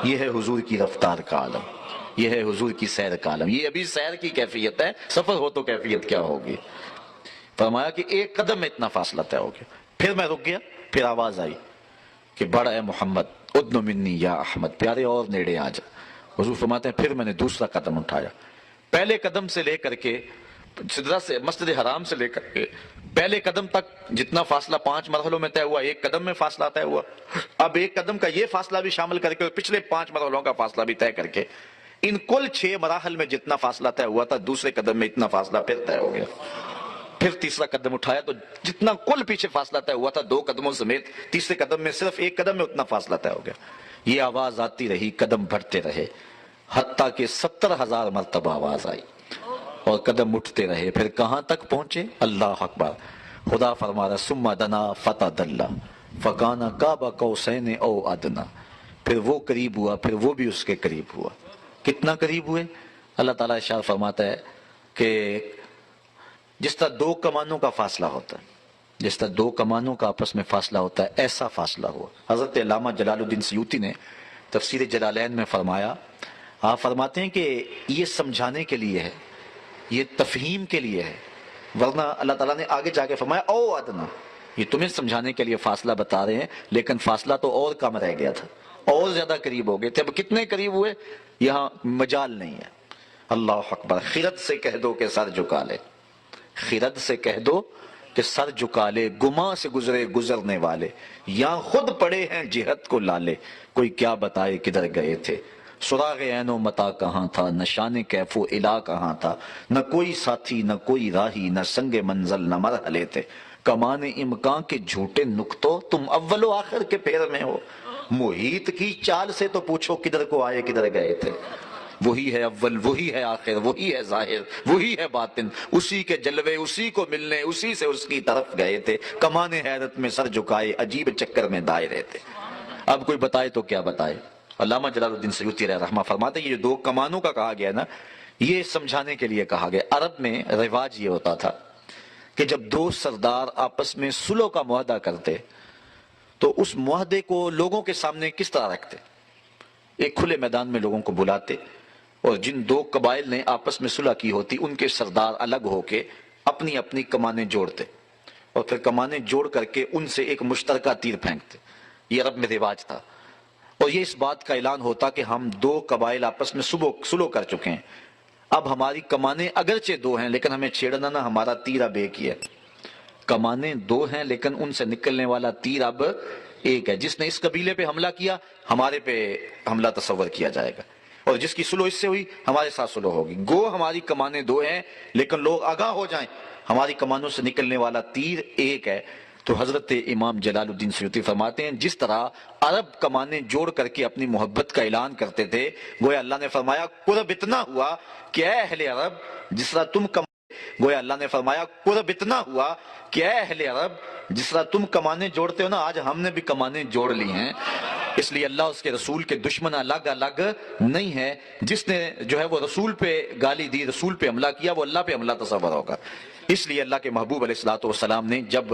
یہ ہے حضور کی رفتار کا عالم، یہ ہے حضور کی سیر کا عالم۔ یہ ابھی سیر کی کیفیت ہے، سفر ہو تو کیفیت کیا ہوگی؟ فرمایا کہ ایک قدم میں اتنا فاصلہ طے ہو گیا۔ پھر میں رک گیا، پھر آواز آئی کہ بڑا اے محمد ادنو منی یا احمد، پیارے اور نیڑے آ جا۔ حضور فرماتے ہیں پھر میں نے دوسرا قدم اٹھایا، پہلے قدم سے لے کر کے سدرہ سے مسجد حرام سے لے کر کے پہلے قدم تک جتنا فاصلہ 5 مرحلوں میں طے ہوا، ایک قدم میں فاصلہ طے ہوا۔ اب ایک قدم کا یہ فاصلہ بھی شامل کر کے اور پچھلے 5 مرحلوں کا فاصلہ بھی طے کر کے ان کل 6 مراحل میں جتنا فاصلہ طے ہوا تھا، دوسرے قدم میں اتنا فاصلہ پھر طے ہو گیا۔ پھر تیسرا قدم اٹھایا تو جتنا کل پیچھے فاصلہ طے ہوا تھا 2 قدموں سمیت، تیسرے قدم میں صرف ایک قدم میں اتنا فاصلہ طے ہو گیا۔ یہ آواز آتی رہی، قدم بڑھتے رہے، حتیٰ کہ 70,000 مرتبہ آواز آئی اور قدم اٹھتے رہے۔ پھر کہاں تک پہنچے؟ اللہ اکبر! خدا فرما رہا ثم دنا فتدلی فکان قاب قوسین او ادنی، پھر وہ قریب ہوا، پھر وہ بھی اس کے قریب ہوا۔ کتنا قریب ہوئے؟ اللہ تعالیٰ ارشاد فرماتا ہے کہ جس طرح 2 کمانوں کا فاصلہ ہوتا ہے، جس طرح 2 کمانوں کا آپس میں فاصلہ ہوتا ہے، ایسا فاصلہ ہوا۔ حضرت علامہ جلال الدین سیوطی نے تفسیر جلالین میں فرمایا، آپ فرماتے ہیں کہ یہ سمجھانے کے لیے ہے، یہ تفہیم کے لیے ہے، ورنہ اللہ تعالیٰ نے آگے جا کے فرمایا او ادنا، یہ تمہیں سمجھانے کے لیے فاصلہ بتا رہے ہیں، لیکن فاصلہ تو اور کم رہ گیا تھا، اور زیادہ قریب ہو گئے تھے۔ اب کتنے قریب ہوئے یہاں مجال نہیں ہے۔ اللہ اکبر! خرد سے کہہ دو کہ سر جھکا لے، خرد سے کہہ دو کہ سر جھکا لے، گما سے گزرے گزرنے والے، یہاں خود پڑے ہیں جہت کو لالے، کوئی کیا بتائے کدھر گئے تھے، سراغ عین و متا کہاں تھا، نشان کیف و الا کہاں تھا، نہ کوئی ساتھی نہ کوئی راہی، نہ سنگ منزل نہ مرحلے تھے، کمان امکان کے جھوٹے نقطوں تم اول و آخر کے پیر میں ہو، محیط کی چال سے تو پوچھو کدھر کو آئے کدھر گئے تھے۔ وہی ہے اول، وہی ہے آخر، وہی ہے ظاہر، وہی ہے باطن، اسی کے جلوے اسی کو ملنے، اسی سے اس کی طرف گئے تھے، کمان حیرت میں سر جھکائے عجیب چکر میں دائے رہتے۔ اب کوئی بتائے تو کیا بتائے؟ علامہ جلال الدین سیوطی علیہ رحمہ فرماتے ہیں یہ جو 2 کمانوں کا کہا گیا نا، یہ سمجھانے کے لیے کہا گیا۔ عرب میں رواج یہ ہوتا تھا کہ جب 2 سردار آپس میں صلح کا معاہدہ کرتے تو اس معاہدے کو لوگوں کے سامنے کس طرح رکھتے؟ ایک کھلے میدان میں لوگوں کو بلاتے اور جن 2 قبائل نے آپس میں صلح کی ہوتی ان کے سردار الگ ہو کے اپنی اپنی کمانیں جوڑتے اور پھر کمانیں جوڑ کر کے ان سے ایک مشترکہ تیر پھینکتے۔ یہ عرب میں رواج تھا، اور یہ اس بات کا اعلان ہوتا کہ ہم 2 قبائل آپس میں صلح کر چکے ہیں، اب ہماری کمانیں اگرچہ 2 ہیں لیکن ہمیں چھیڑنا نہ، ہمارا تیر اب ایک ہی ہے۔ کمانیں 2 ہیں لیکن ان سے نکلنے والا تیر اب ایک ہے، جس نے اس قبیلے پہ حملہ کیا ہمارے پہ حملہ تصور کیا جائے گا، اور جس کی صلح اس سے ہوئی ہمارے ساتھ صلح ہوگی۔ گو ہماری کمانیں 2 ہیں لیکن لوگ آگاہ ہو جائیں، ہماری کمانوں سے نکلنے والا تیر ایک ہے۔ تو حضرت امام جلال الدین سیوطی فرماتے ہیں جس طرح عرب کمانیں جوڑ کر کے اپنی محبت کا اعلان کرتے تھے، گویا اللہ نے فرمایا قرب اتنا ہوا کہ اے اہل عرب، جس طرح تم گویا اللہ نے فرمایا قرب اتنا ہوا کہ اے اہل عرب جس طرح تم کمانے جوڑتے ہو نا، آج ہم نے بھی کمانے جوڑ لی ہیں۔ اس لیے اللہ اس کے رسول کے دشمن الگ الگ نہیں ہے۔ جس نے جو ہے وہ رسول پہ گالی دی، رسول پہ حملہ کیا، وہ اللہ پہ حملہ تصور ہوگا۔ اس لیے اللہ کے محبوب علیہ الصلوۃ والسلام نے جب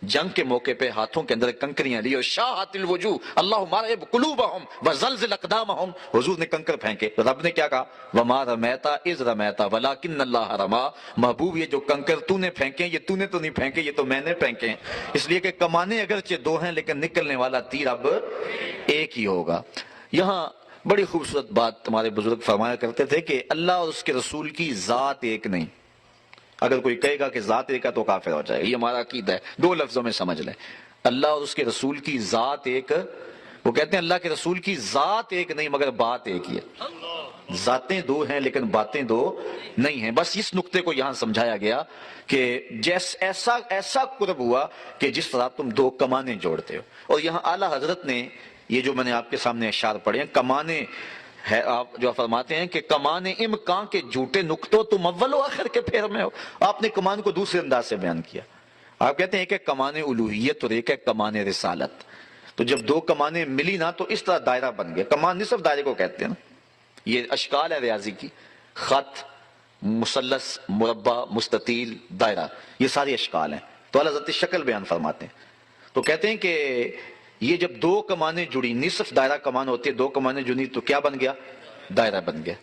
جنگ کے موقع پہ ہاتھوں کے اندر کنکریاں لی اور شاہت الوجوہ اللہم ارعب قلوبہم وزلزل اقدامہم، حضور نے کنکر پھینکے، رب نے کیا کہا؟ وما رمیت اذ رمیت ولکن اللہ رما، محبوب یہ جو کنکر تو نے پھینکے یہ تو نے تو نہیں پھینکے، یہ تو میں نے پھینکے ہیں۔ اس لیے کہ کمانے اگرچہ دو ہیں لیکن نکلنے والا تیر اب ایک ہی ہوگا۔ یہاں بڑی خوبصورت بات تمہارے بزرگ فرمایا کرتے تھے کہ اللہ اور اس کے رسول کی ذات ایک نہیں۔ اگر کوئی کہے گا کہ ذات ایک ہے تو کافر ہو جائے گا، یہ ہمارا عقیدہ ہے، دو لفظوں میں سمجھ لیں۔ اللہ اور اس کے رسول کی ذات ایک، وہ کہتے ہیں اللہ کے رسول کی ذات ایک نہیں مگر بات ایک ہی ہے۔ ذاتیں دو ہیں لیکن باتیں دو نہیں ہیں۔ بس اس نقطے کو یہاں سمجھایا گیا کہ ایسا قرب ہوا کہ جس طرح تم دو کمانے جوڑتے ہو۔ اور یہاں اعلیٰ حضرت نے یہ جو میں نے آپ کے سامنے اشعار پڑھے ہیں، کمانے ہے، آپ جو فرماتے ہیں کہ کمانے امکان کے جھوٹے نقطوں تم اول و آخر کے پھیر میں ہو۔ آپ نے کمان کو دوسرے انداز سے بیان کیا۔ آپ کہتے ہیں ایک ہے کمانے الوہیت اور ایک ہے کمانے رسالت۔ تو جب دو کمانے ملی نا تو اس طرح دائرہ بن گیا۔ کمان نصف دائرے کو کہتے ہیں نا، یہ اشکال ہے ریاضی کی، خط، مثلث، مربع، مستطیل، دائرہ، یہ سارے اشکال ہیں۔ تو اعلیٰ حضرت شکل بیان فرماتے ہیں، تو کہتے ہیں کہ یہ جب دو کمانیں جڑی، نصف دائرہ کمان ہوتی ہے، دو کمانیں جڑی تو کیا بن گیا؟ دائرہ بن گیا۔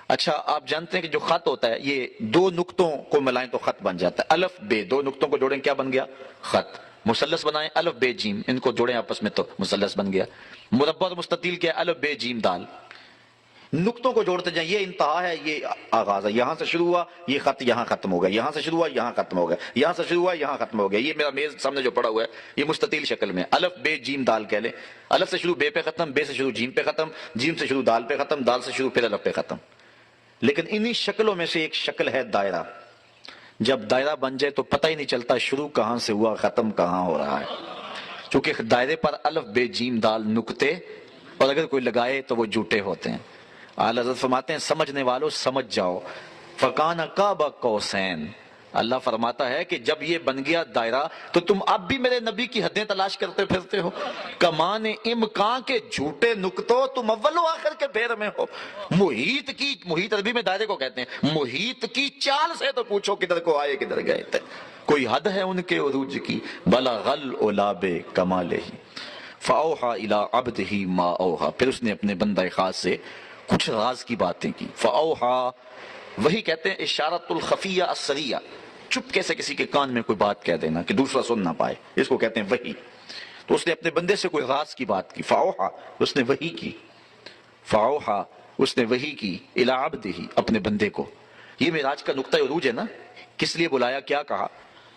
اچھا آپ جانتے ہیں کہ جو خط ہوتا ہے یہ دو نقطوں کو ملائیں تو خط بن جاتا ہے۔ الف بے، دو نقطوں کو جوڑیں کیا بن گیا؟ خط۔ مثلث بنائیں الف بے جیم، ان کو جوڑیں آپس میں تو مثلث بن گیا۔ مربع اور مستطیل کیا ہے؟ الف بے جیم دال۔ نقطوں کو جوڑتے جائیں، یہ انتہا ہے، یہ آغاز ہے۔ یہاں سے شروع ہوا یہ خط یہاں ختم ہو گیا، یہاں سے شروع ہوا یہاں ختم ہو گیا، یہاں سے شروع ہوا یہاں ختم ہو گیا۔ یہ میرا میز سامنے جو پڑا ہوا ہے یہ مستطیل شکل میں، الف بے جیم دال کہہ لیں۔ الف سے شروع بے پہ ختم، بے سے شروع جیم پہ ختم، جیم سے شروع دال پہ ختم، دال سے شروع پھر الف پہ ختم۔ لیکن انہی شکلوں میں سے ایک شکل ہے دائرہ۔ جب دائرہ بن جائے تو پتہ ہی نہیں چلتا شروع کہاں سے ہوا ختم کہاں ہو رہا ہے، چونکہ دائرے پر الف بے جیم دال نقطے، اور اگر کوئی لگائے تو وہ جھوٹے ہوتے ہیں۔ اعلیٰ حضرت فرماتے ہیں سمجھنے والوں سمجھ جاؤ، فَكَانَ قَابَ قَوْسَيْنِ، اللہ فرماتا ہے کہ جب یہ بن گیا دائرہ تو تم اب بھی میرے نبی کی حدیں تلاش کرتے پھرتے ہو۔ کمان امکان کے جھوٹے نقطوں تم اول و آخر کے پھیر میں ہو۔ محیط کی، محیط عربی میں دائرے کو کہتے ہیں، محیط کی چال سے تو پوچھو کدھر کو آئے کدھر گئے تھے، کوئی حد ہے ان کے عروج کی، بلغ العلا بکمالہ فاوحی الی عبدہ ما اوحی، پھر اس نے اپنے بندہ خاص سے کچھ راز کی باتیں کی۔ فاوحی، وہی کہتے ہیں اشارت الخفیہ السریہ، چپکے سے کسی کے کان میں کوئی بات کہہ دینا کہ دوسرا سن نہ پائے، اس کو کہتے ہیں وحی۔ تو اس نے اپنے بندے سے کوئی راز کی بات کی، فاوحی، اس نے وحی کی، فاوحی، اس نے وحی کی الی عبدہ، اپنے بندے کو۔ یہ معراج کا نقطہ عروج ہے نا، کس لیے بلایا، کیا کہا؟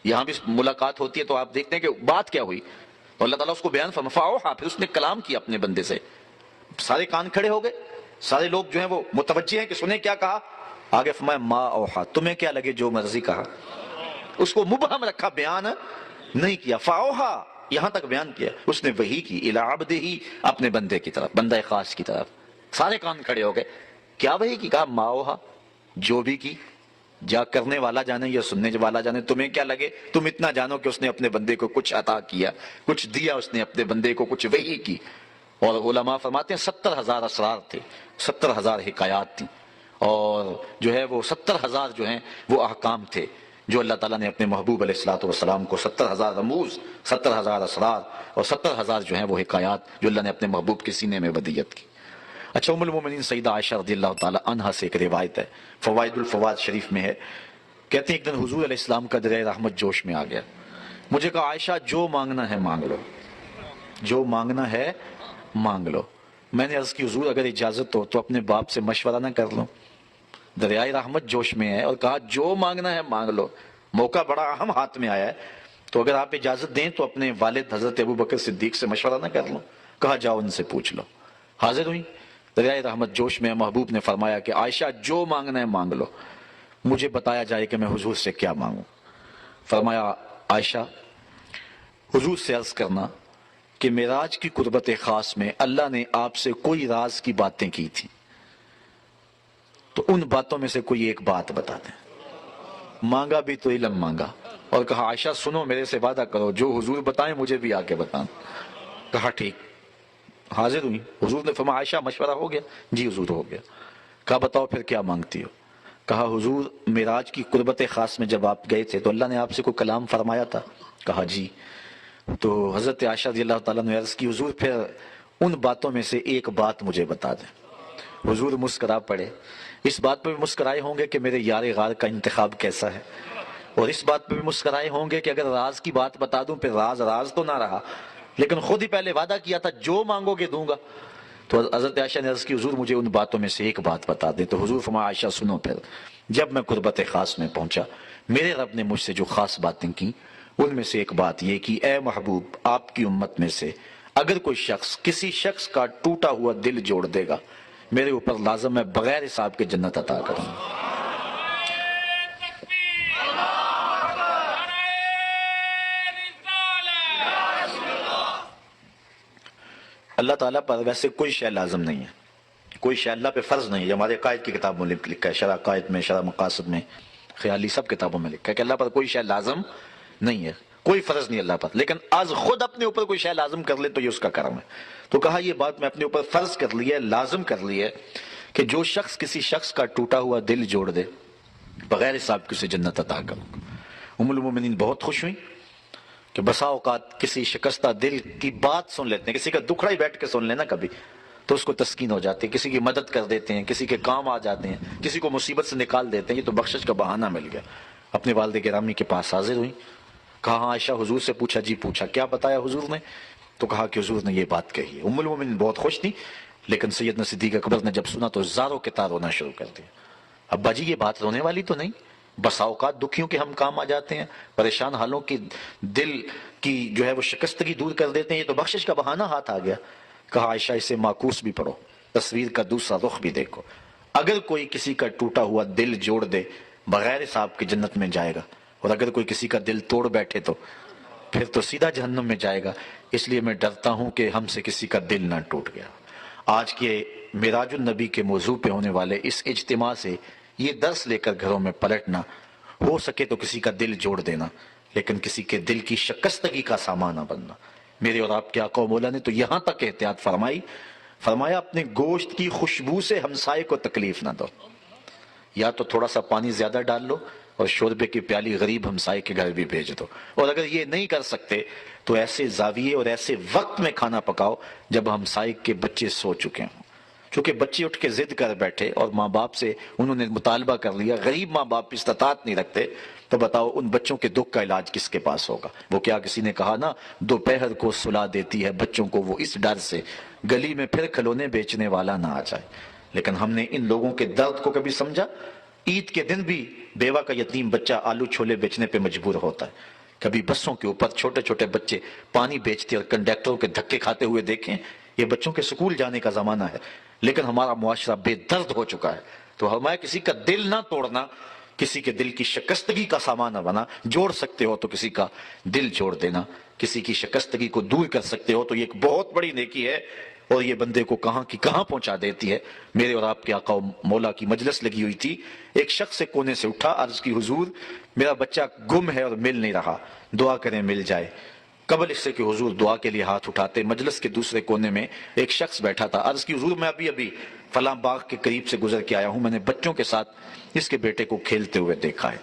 یہاں بھی ملاقات ہوتی ہے تو آپ دیکھتے ہیں کہ بات کیا ہوئی، تو اللہ تعالیٰ اس کو بیان فرما، فاوحی، پھر اس نے کلام کیا اپنے بندے سے۔ سارے کان کھڑے ہو گئے، سارے لوگ جو ہیں وہ متوجہ ہیں کہ سنیں کیا کہا۔ آگے فرمایا ما اوحا، تمہیں کیا لگے جو مرضی کہا، اس کو مبہم رکھا، بیان نہیں کیا۔ فاوحا، یہاں تک بیان کیا، اس نے وحی کی الی عبدہ، اپنے بندے کی طرف، بندہ خاص کی طرف۔ سارے کان کھڑے ہو گئے، کیا وحی کی؟ کہا ما اوحا، جو بھی کی، جا کرنے والا جانے یا سننے والا جانے، تمہیں کیا لگے، تم اتنا جانو کہ اس نے اپنے بندے کو کچھ عطا کیا، کچھ دیا، اس نے اپنے بندے کو کچھ وحی کی۔ اور علماء فرماتے ہیں 70,000 اسرار تھے، 70,000 حکایات تھیں، اور جو ہے وہ 70,000 جو ہیں وہ احکام تھے جو اللہ تعالیٰ نے اپنے محبوب علیہ الصلوۃ والسلام کو، 70,000 رموز، 70,000 اسرار اور 70,000 جو ہیں وہ حکایات جو اللہ نے اپنے محبوب کے سینے میں ودیت کی۔ اچھا ام المومنین سیدہ عائشہ رضی اللہ تعالیٰ عنہا سے ایک روایت ہے، فوائد الفوائد شریف میں ہے، کہتے ہیں ایک دن حضور علیہ السلام کا دریا رحمت جوش میں آ گیا، مجھے کہا عائشہ جو مانگنا ہے مانگ لو، جو مانگنا ہے مانگ لو۔ میں نے عرض کی حضور اگر اجازت ہو تو اپنے باپ سے مشورہ نہ کر لوں، دریائے رحمت جوش میں ہے اور کہا جو مانگنا ہے مانگ لو، موقع بڑا اہم ہاتھ میں آیا ہے، تو اگر آپ اجازت دیں تو اپنے والد حضرت ابوبکر صدیق سے مشورہ نہ کر لوں؟ کہا جاؤ ان سے پوچھ لو۔ حاضر ہوئی، دریائے رحمت جوش میں، محبوب نے فرمایا کہ عائشہ جو مانگنا ہے مانگ لو، مجھے بتایا جائے کہ میں حضور سے کیا مانگوں۔ فرمایا عائشہ حضور سے عرض کرنا کہ معراج کی قربت خاص میں اللہ نے آپ سے کوئی راز کی باتیں کی تھی، تو ان باتوں میں سے کوئی ایک بات بتا دیں۔ مانگا بھی تو علم مانگا اور کہا عائشہ سنو میرے سے وعدہ کرو جو حضور بتائیں مجھے بھی آ کے بتانا. کہا ٹھیک. حاضر ہوئی. حضور نے فرمایا عائشہ مشورہ ہو گیا؟ جی حضور ہو گیا. کہا بتاؤ پھر کیا مانگتی ہو؟ کہا حضور معراج کی قربت خاص میں جب آپ گئے تھے تو اللہ نے آپ سے کوئی کلام فرمایا تھا؟ کہا جی. تو حضرت عائشہ رضی اللہ تعالیٰ نے عرض کی حضور پھر ان باتوں میں سے ایک بات مجھے بتا دیں. حضور مسکرا پڑے. اس بات پہ بھی مسکرائے ہوں گے کہ میرے یار غار کا انتخاب کیسا ہے، اور اس بات پہ بھی مسکرائے ہوں گے کہ اگر راز کی بات بتا دوں پھر راز تو نہ رہا، لیکن خود ہی پہلے وعدہ کیا تھا جو مانگو گے دوں گا. تو حضرت عائشہ نے عرض کی حضور مجھے ان باتوں میں سے ایک بات بتا دے. تو حضور فرمایا عائشہ سنو پھر جب میں قربت خاص میں پہنچا میرے رب نے مجھ سے جو خاص باتیں کی ان میں سے ایک بات یہ کہ اے محبوب آپ کی امت میں سے اگر کوئی شخص کسی شخص کا ٹوٹا ہوا دل جوڑ دے گا میرے اوپر لازم ہے بغیر حساب کے جنت عطا کروں گا. اللہ تعالیٰ پر ویسے کوئی شے لازم نہیں ہے، کوئی شے اللہ پہ فرض نہیں ہے. ہمارے قائد کی کتابوں میں لکھا ہے، شرح قائد میں، شرح مقاصد میں، خیالی سب کتابوں میں لکھا ہے کہ اللہ پر کوئی شے لازم نہیں ہے، کوئی فرض نہیں اللہ پر. لیکن آج خود اپنے اوپر کوئی شے لازم کر لے تو یہ اس کا کرم ہے. تو کہا یہ بات میں اپنے اوپر فرض کر لی ہے، لازم کر لی ہے کہ جو شخص کسی شخص کا ٹوٹا ہوا دل جوڑ دے بغیر حساب کے اسے جنت عطا کروں گا. ام المومنین بہت خوش ہوئی کہ بسا اوقات کسی شکستہ دل کی بات سن لیتے ہیں، کسی کا دکھڑا ہی بیٹھ کے سن لینا کبھی تو اس کو تسکین ہو جاتی ہے، کسی کی مدد کر دیتے ہیں، کسی کے کام آ جاتے ہیں، کسی کو مصیبت سے نکال دیتے ہیں. یہ تو بخشش کا بہانہ مل گیا. اپنے والد گرامی کے پاس حاضر ہوئی. کہا ہاں عائشہ حضور سے پوچھا؟ جی پوچھا. کیا بتایا حضور نے؟ تو کہا کہ حضور نے یہ بات کہی. ام المومنین بہت خوش تھی، لیکن سیدنا صدیق اکبر نے جب سنا تو زاروں کے تار رونا شروع کر دیا. ابا جی یہ بات رونے والی تو نہیں، بسا اوقات دکھیوں کے ہم کام آ جاتے ہیں، پریشان حالوں کی دل کی جو ہے وہ شکستگی دور کر دیتے ہیں، یہ تو بخشش کا بہانہ ہاتھ آ گیا. کہا عائشہ اسے معکوس بھی پڑھو، تصویر کا دوسرا رخ بھی دیکھو. اگر کوئی کسی کا ٹوٹا ہوا دل جوڑ دے بغیر حساب کے جنت میں جائے گا، اور اگر کوئی کسی کا دل توڑ بیٹھے تو پھر تو سیدھا جہنم میں جائے گا. اس لیے میں ڈرتا ہوں کہ ہم سے کسی کا دل نہ ٹوٹ گیا. آج کے معراج النبی کے موضوع پہ ہونے والے اس اجتماع سے یہ درس لے کر گھروں میں پلٹنا، ہو سکے تو کسی کا دل جوڑ دینا لیکن کسی کے دل کی شکستگی کا سامان نہ بننا. میرے اور آپ کے آقا و مولا نے تو یہاں تک احتیاط فرمایا اپنے گوشت کی خوشبو سے ہمسائے کو تکلیف نہ دو. یا تو تھوڑا سا پانی زیادہ ڈال لو اور شوربے کی پیالی غریب ہمسائے کے گھر بھی بھیج دو. اور اگر یہ نہیں کر سکتے تو ایسے زاویے اور ایسے وقت میں کھانا پکاؤ جب ہمسائے کے بچے سو چکے ہوں. چونکہ بچے اٹھ کے ضد کر بیٹھے اور ماں باپ سے انہوں نے مطالبہ کر لیا، غریب ماں باپ استطاعت نہیں رکھتے، تو بتاؤ ان بچوں کے دکھ کا علاج کس کے پاس ہوگا؟ وہ کیا کسی نے کہا نا دوپہر کو سلا دیتی ہے بچوں کو وہ اس ڈر سے گلی میں پھر کھلونے بیچنے والا نہ آ جائے. لیکن ہم نے ان لوگوں کے درد کو کبھی سمجھا؟ عید کے دن بھی بیوہ کا یتیم بچہ آلو چھولے بیچنے پہ مجبور ہوتا ہے. کبھی بسوں کے اوپر چھوٹے چھوٹے بچے پانی بیچتے اور کنڈکٹروں کے دھکے کھاتے ہوئے دیکھیں. یہ بچوں کے سکول جانے کا زمانہ ہے لیکن ہمارا معاشرہ بے درد ہو چکا ہے. تو ہمیں کسی کا دل نہ توڑنا، کسی کے دل کی شکستگی کا سامان نہ بنا. جوڑ سکتے ہو تو کسی کا دل جوڑ دینا، کسی کی شکستگی کو دور کر سکتے ہو تو یہ ایک بہت بڑی نیکی ہے، اور یہ بندے کو کہاں کی کہاں پہنچا دیتی ہے. میرے اور آپ کے آقا و مولا کی مجلس لگی ہوئی تھی. ایک شخص سے کونے سے اٹھا، عرض کی حضور میرا بچہ گم ہے اور مل نہیں رہا، دعا کریں مل جائے. قبل اس سے کہ حضور دعا کے لیے ہاتھ اٹھاتے مجلس کے دوسرے کونے میں ایک شخص بیٹھا تھا. عرض کی حضور میں ابھی فلاں باغ کے قریب سے گزر کے آیا ہوں، میں نے بچوں کے ساتھ اس کے بیٹے کو کھیلتے ہوئے دیکھا ہے.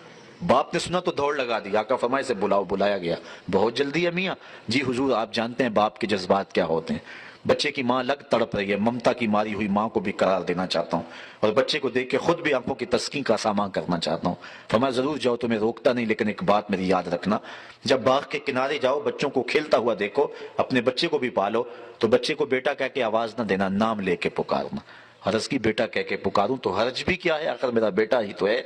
باپ نے سنا تو دوڑ لگا دی. آقا فرمائے سے بلایا گیا. بہت جلدی ہے میاں؟ جی حضور آپ جانتے ہیں باپ کے جذبات کیا ہوتے ہیں. بچے کی ماں لگ تڑپ رہی ہے، ممتا کی ماری ہوئی ماں کو بھی قرار دینا چاہتا ہوں اور بچے کو دیکھ کے خود بھی آنکھوں کی تسکین کا سامان کرنا چاہتا ہوں. فرمایا ضرور جاؤ، تمہیں روکتا نہیں، لیکن ایک بات میری یاد رکھنا، جب باغ کے کنارے جاؤ بچوں کو کھیلتا ہوا دیکھو، اپنے بچے کو بھی پالو تو بچے کو بیٹا کہہ کے آواز نہ دینا، نام لے کے پکارنا. حرض کی بیٹا کہہ کے پکاروں تو حرج بھی کیا ہے، آخر میرا بیٹا ہی تو ہے.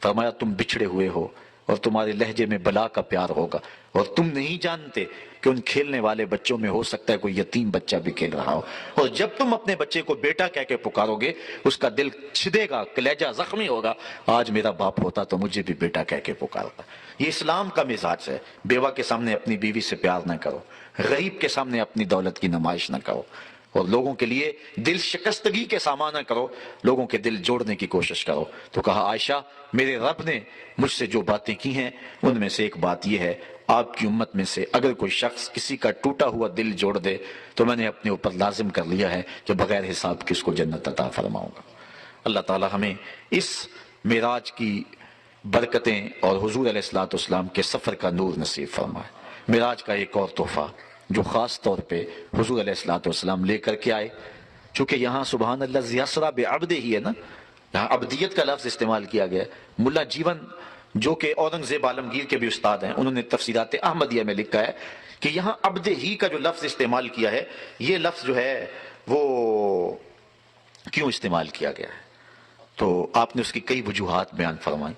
فرمایا تم بچھڑے ہوئے ہو اور تمہارے لہجے میں بلا کا پیار ہوگا اور تم نہیں جانتے کہ ان کھیلنے والے بچوں میں ہو سکتا ہے کوئی یتیم بچہ بھی کھیل رہا ہو. اور جب تم اپنے بچے کو بیٹا کہہ کے پکارو گے اس کا دل چھدے گا، کلیجہ زخمی ہوگا. آج میرا باپ ہوتا تو مجھے بھی بیٹا کہہ کے پکارتا. یہ اسلام کا مزاج ہے. بیوہ کے سامنے اپنی بیوی سے پیار نہ کرو، غریب کے سامنے اپنی دولت کی نمائش نہ کرو. اور لوگوں کے لیے دل شکستگی کے سامنا کرو، لوگوں کے دل جوڑنے کی کوشش کرو۔ تو کہا عائشہ میرے رب نے مجھ سے جو باتیں کی ہیں ان میں سے ایک بات یہ ہے، آپ کی امت میں سے اگر کوئی شخص کسی کا ٹوٹا ہوا دل جوڑ دے تو میں نے اپنے اوپر لازم کر لیا ہے کہ بغیر حساب کس کو جنت عطا فرماؤں گا۔ اللہ تعالی ہمیں اس معراج کی برکتیں اور حضور علیہ الصلوۃ والسلام کے سفر کا نور نصیب فرمائے۔ معراج کا ایک اور تحفہ جو خاص طور پہ حضور علیہ الصلوۃ والسلام لے کر کے آئے، چونکہ یہاں سبحان اللہ زیاسرا بے عبد ہی ہے نا، یہاں عبدیت کا لفظ استعمال کیا گیا ہے۔ ملا جیون جو کہ اورنگزیب عالمگیر کے بھی استاد ہیں، انہوں نے تفسیرات احمدیہ میں لکھا ہے کہ یہاں عبد ہی کا جو لفظ استعمال کیا ہے، یہ لفظ جو ہے وہ کیوں استعمال کیا گیا ہے؟ تو آپ نے اس کی کئی وجوہات بیان فرمائی۔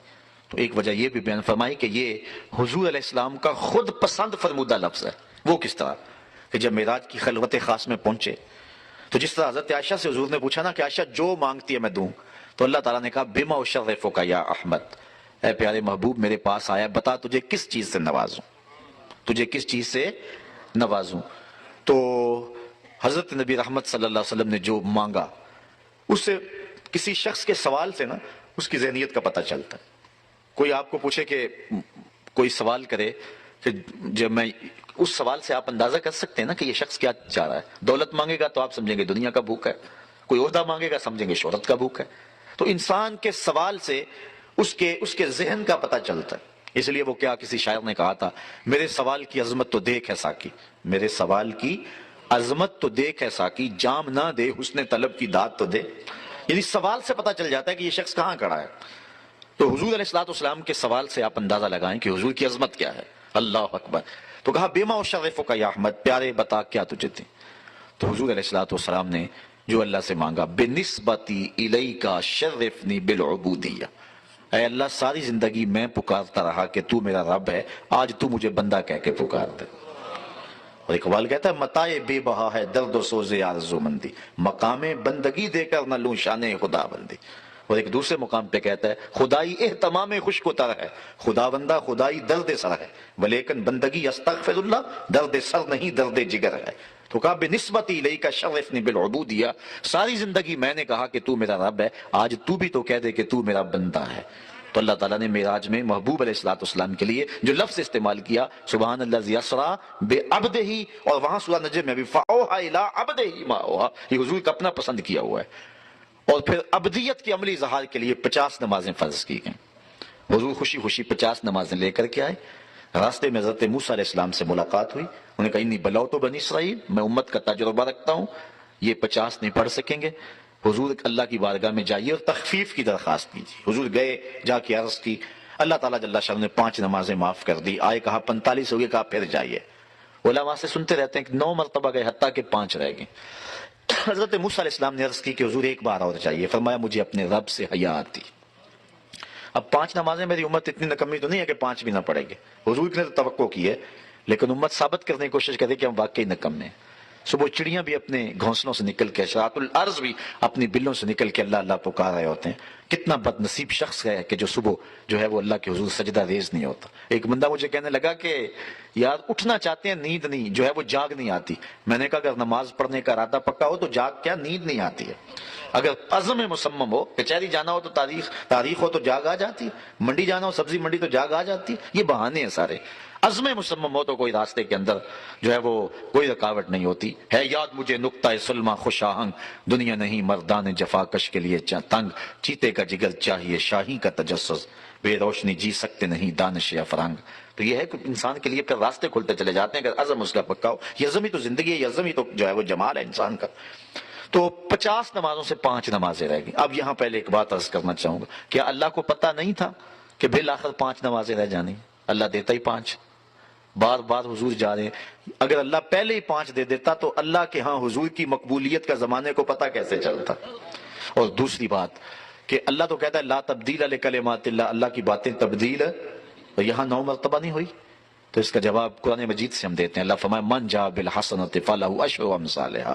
تو ایک وجہ یہ بھی بیان فرمائی کہ یہ حضور علیہ السلام کا خود پسند فرمودہ لفظ ہے۔ وہ کس طرح کہ جب معراج کی خلوت خاص میں پہنچے تو جس طرح حضرت عائشہ سے حضور نے پوچھا نا کہ عائشہ جو مانگتی ہے میں دوں، تو اللہ تعالیٰ نے کہا بما اشرفک یا احمد، اے پیارے محبوب میرے پاس آیا، بتا تجھے کس چیز سے نوازوں، تجھے کس چیز سے نوازوں۔ تو حضرت نبی رحمت صلی اللہ علیہ وسلم نے جو مانگا اس سے کسی شخص کے سوال سے نا اس کی ذہنیت کا پتہ چلتا ہے۔ کوئی آپ کو پوچھے کہ کوئی سوال کرے کہ جب میں اس سوال سے آپ اندازہ کر سکتے ہیں نا کہ یہ شخص کیا چاہ رہا ہے۔ دولت مانگے گا تو آپ سمجھیں گے دنیا کا بھوک ہے، کوئی عہدہ مانگے گا سمجھیں گے شہرت کا بھوک ہے۔ تو انسان کے سوال سے اس کے ذہن کا پتہ چلتا ہے۔ اس لیے وہ کیا کسی شاعر نے کہا تھا، میرے سوال کی عظمت تو دیکھ ہے ساقی، میرے سوال کی عظمت تو دیکھ ہے ساقی، جام نہ دے حسن طلب کی داد تو دے۔ یعنی سوال سے پتہ چل جاتا ہے کہ یہ شخص کہاں کھڑا ہے۔ تو حضور علیہ الصلوۃ والسلام کے سوال سے آپ اندازہ لگائیں کہ حضور کی عظمت کیا ہے۔ اللہ اکبر۔ تو کہا بما اشرفک یا احمد، پیارے بتا کیا تجھے دیں۔ تو حضور علیہ الصلوۃ والسلام نے جو اللہ سے مانگا، بنسبتی الیک شرفنی بالعبودیہ، اے اللہ ساری زندگی میں پکارتا رہا کہ تو میرا رب ہے، آج تو مجھے بندہ کہہ کے پکار دے۔ اور اقبال کہتا ہے متائے بے بہا ہے درد و سوز آرزو مندی، مقام بندگی دے کر نہ لوں شان خدا بندی۔ اور ایک دوسرے مقام پہ کہتا ہے خدائی اہتمام خشک و تر ہے، خدا بندہ خدائی درد سر ہے، ولیکن بندگی استغفر اللہ درد سر نہیں درد جگر ہے۔ تو کہا بنسبت الیک شرفنی بالعبودیہ، ساری زندگی میں نے کہا کہ تو میرا رب ہے، آج تو بھی تو کہہ دے کہ تو میرا بندہ ہے۔ تو اللہ تعالیٰ نے معراج میں محبوب علیہ الصلوۃ والسلام کے لیے جو لفظ استعمال کیا سبحان اللہ یسرا بعبدہ، اور وہاں سورہ نجم میں بھی فاوحی الی عبدہ ما اوحی، یہ حضور کا اپنا پسند کیا ہوا ہے۔ اور پھر عبدیت کی عملی اظہار کے لیے 50 نمازیں فرض کی گئیں۔ حضور خوشی خوشی 50 نمازیں لے کر کے آئے۔ راستے میں حضرت موسیٰ علیہ السلام سے ملاقات ہوئی، انہوں نے کہا انی بلوت بنی اسرائیل، میں امت کا تجربہ رکھتا ہوں، یہ 50 نہیں پڑھ سکیں گے۔ حضور اللہ کی بارگاہ میں جائیے اور تخفیف کی درخواست کیجیے۔ حضور گئے، جا کے عرض کی، اللہ تعالیٰ جل شانہ نے 5 نمازیں معاف کر دی۔ آئے کہا 45 ہو گئے، کہا پھر جائیے۔ علماء سے سنتے رہتے ہیں کہ 9 مرتبہ گئے حتیٰ کہ 5 رہ گئے۔ حضرت موسیٰ علیہ السلام نے عرض کی کہ حضور ایک بار اور چاہیے، فرمایا مجھے اپنے رب سے حیا آتی۔ اب 5 نمازیں میری امت اتنی نکمی تو نہیں ہے کہ 5 بھی نہ پڑھیں گے، حضور نے تو توقع کی ہے، لیکن امت ثابت کرنے کی کوشش کرے کہ ہم واقعی نکم ہیں۔ صبح چڑیاں بھی اپنے گھونسلوں سے نکل کے، شراط الارض بھی اپنی بلوں سے نکل کے اللہ اللہ پکار رہے ہوتے ہیں۔ کتنا بد نصیب شخص ہے کہ جو صبح جو ہے وہ اللہ کے حضور سجدہ ریز نہیں ہوتا۔ ایک بندہ مجھے کہنے لگا کہ یار اٹھنا چاہتے ہیں نیند نہیں، جو ہے وہ جاگ نہیں آتی۔ میں نے کہا اگر نماز پڑھنے کا ارادہ پکا ہو تو جاگ کیا، نیند نہیں آتی ہے۔ اگر عزم مصمم ہو، کچہری جانا ہو تو تاریخ ہو تو جاگ آ جاتی، منڈی جانا ہو سبزی منڈی تو جاگ آ جاتی۔ یہ بہانے ہیں سارے۔ عزم مصمم ہو تو کوئی راستے کے اندر جو ہے وہ کوئی رکاوٹ نہیں ہوتی ہے۔ یاد مجھے نقطہ سلمہ خوش آہنگ، دنیا نہیں مردان جفاکش کے لیے تنگ، چیتے کا جگر چاہیے شاہی کا تجسس، بے روشنی جی سکتے نہیں دانش یا فرنگ۔ تو یہ ہے کہ انسان کے لیے پھر راستے کھلتے چلے جاتے ہیں اگر عزم اس کا پکا ہو۔ یہ عزم ہی تو زندگی ہے، یہ عزم ہی تو جو ہے وہ جمال ہے انسان کا۔ تو 50 نمازوں سے 5 نمازیں رہ گئی۔ اب یہاں پہلے ایک بات عرض کرنا چاہوں گا، کیا اللہ کو پتہ نہیں تھا کہ بالآخر 5 نمازیں رہ جانی؟ اللہ دیتا ہی 5، بار بار حضور جا رہے ہیں۔ اگر اللہ پہلے ہی 5 دے دیتا تو اللہ کے ہاں حضور کی مقبولیت کا زمانے کو پتہ کیسے چلتا؟ اور دوسری بات کہ اللہ تو کہتا ہے لا تبدیل لکلمات اللہ، اللہ کی باتیں تبدیل ہے، اور یہاں 9 مرتبہ نہیں ہوئی۔ تو اس کا جواب قرآن مجید سے ہم دیتے ہیں۔ اللہ فرمائے من جاء بالحسنۃ فلہ عشر امثالھا،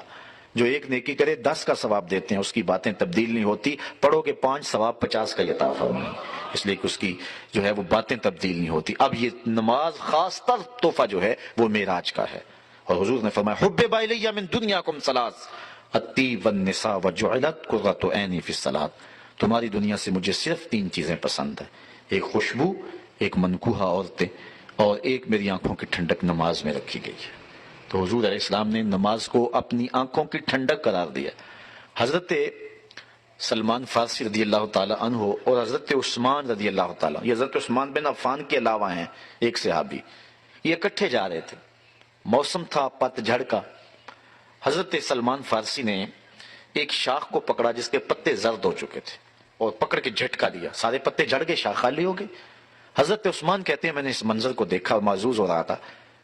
جو ایک نیکی کرے 10 کا ثواب دیتے ہیں، اس کی باتیں تبدیل نہیں ہوتی۔ پڑھو کہ 5 ثواب 50 کا عطا فرمائے، اس لیے کہ اس کی جو ہے وہ باتیں تبدیل نہیں ہوتی۔ اب یہ نماز خاص تر تحفہ جو ہے وہ معراج کا ہے، اور حضور نے فرمایا حبب الی من دنیاکم ثلاث، الطیب والنساء وجعلت قرۃ عینی فی الصلاۃ، تمہاری دنیا سے مجھے صرف 3 چیزیں پسند ہیں، ایک خوشبو، ایک منکوحہ عورتیں، اور ایک میری آنکھوں کی ٹھنڈک نماز میں رکھی گئی ہے۔ تو حضور علیہ السلام نے نماز کو اپنی آنکھوں کی ٹھنڈک قرار دیا۔ حضرت سلمان فارسی رضی اللہ تعالی عنہ اور حضرت عثمان رضی اللہ تعالیٰ، یہ حضرت عثمان بن عفان کے علاوہ ہیں ایک صحابی، یہ اکٹھے جا رہے تھے، موسم تھا پت جھڑ کا۔ حضرت سلمان فارسی نے ایک شاخ کو پکڑا جس کے پتے زرد ہو چکے تھے اور پکڑ کے جھٹکا دیا، سارے پتے جھڑ گئے، شاخ خالی ہو گئی۔ حضرت عثمان کہتے ہیں میں نے اس منظر کو دیکھا اور محظوظ ہو رہا تھا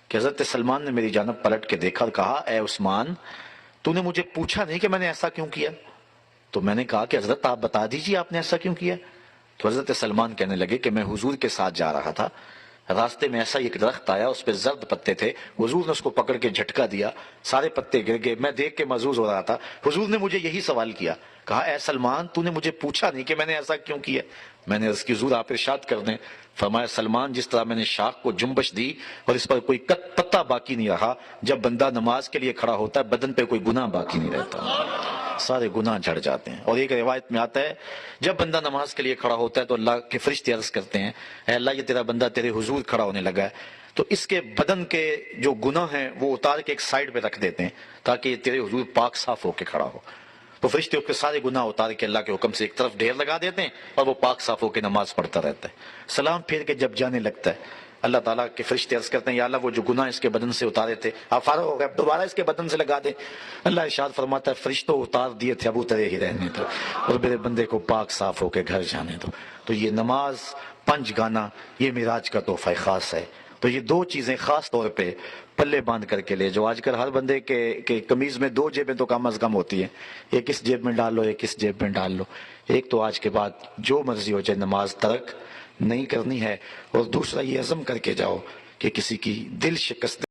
کہ حضرت سلمان نے میری جانب پلٹ کے دیکھا اور کہا اے عثمان، تو نے مجھے پوچھا نہیں کہ میں نے ایسا کیوں کیا؟ تو میں نے کہا کہ حضرت آپ بتا دیجیے آپ نے ایسا کیوں کیا؟ تو حضرت سلمان کہنے لگے کہ میں حضور کے ساتھ جا رہا تھا، راستے میں ایسا ایک درخت آیا، اس پہ زرد پتے تھے، حضور نے اس کو پکڑ کے جھٹکا دیا، سارے پتے گر گئے، میں دیکھ کے محظوظ ہو رہا تھا، حضور نے مجھے یہی سوال کیا، کہا اے سلمان تو نے مجھے پوچھا نہیں کہ میں نے ایسا کیوں کیا؟ میں نے عرض کی حضور آپ ارشاد کر دیں۔ فرمایا سلمان جس طرح میں نے شاخ کو جنبش دی اور اس پر کوئی پتا باقی نہیں رہا، جب بندہ نماز کے لیے کھڑا ہوتا ہے بدن پہ کوئی گناہ باقی نہیں رہتا، سارے گناہ جھڑ جاتے ہیں۔ اور ایک روایت میں آتا ہے جب بندہ نماز کے لیے کھڑا ہوتا ہے تو اللہ کے فرشتے عرض کرتے ہیں اے اللہ یہ تیرا بندہ تیرے حضور کھڑا ہونے لگا ہے، تو اس کے بدن کے جو گناہ ہیں وہ اتار کے ایک سائڈ پہ رکھ دیتے ہیں تاکہ یہ تیرے حضور پاک صاف ہو کے کھڑا ہو۔ تو فرشتے اس کے سارے گناہ اتار کے اللہ کے حکم سے ایک طرف ڈھیر لگا دیتے ہیں اور وہ پاک صاف ہو کے نماز پڑھتا رہتا ہے۔ سلام پھیر کے جب جانے لگتا ہے اللہ تعالیٰ کے فرشتے عرض کرتے ہیں یا اللہ وہ جو گناہ اس کے بدن سے اتارے تھے آپ فارغ ہو گئے، اب دوبارہ اس کے بدن سے لگا دیں۔ اللہ ارشاد فرماتا ہے فرشتوں اتار دیے تھے اب اترے ہی رہنے دو اور میرے بندے کو پاک صاف ہو کے گھر جانے دو۔ تو یہ نماز، پنج گانا، یہ معراج کا تحفہ خاص ہے۔ تو یہ 2 چیزیں خاص طور پہ پلے باندھ کر کے لے جو آج کل ہر بندے کے قمیض میں 2 جیبیں تو کم از کم ہوتی ہیں، ایک اس جیب میں ڈال لو ایک اس جیب میں ڈال لو۔ ایک تو آج کے بعد جو مرضی ہو جائے نماز ترک نہیں کرنی ہے، اور دوسرا یہ عزم کر کے جاؤ کہ کسی کی دل شکست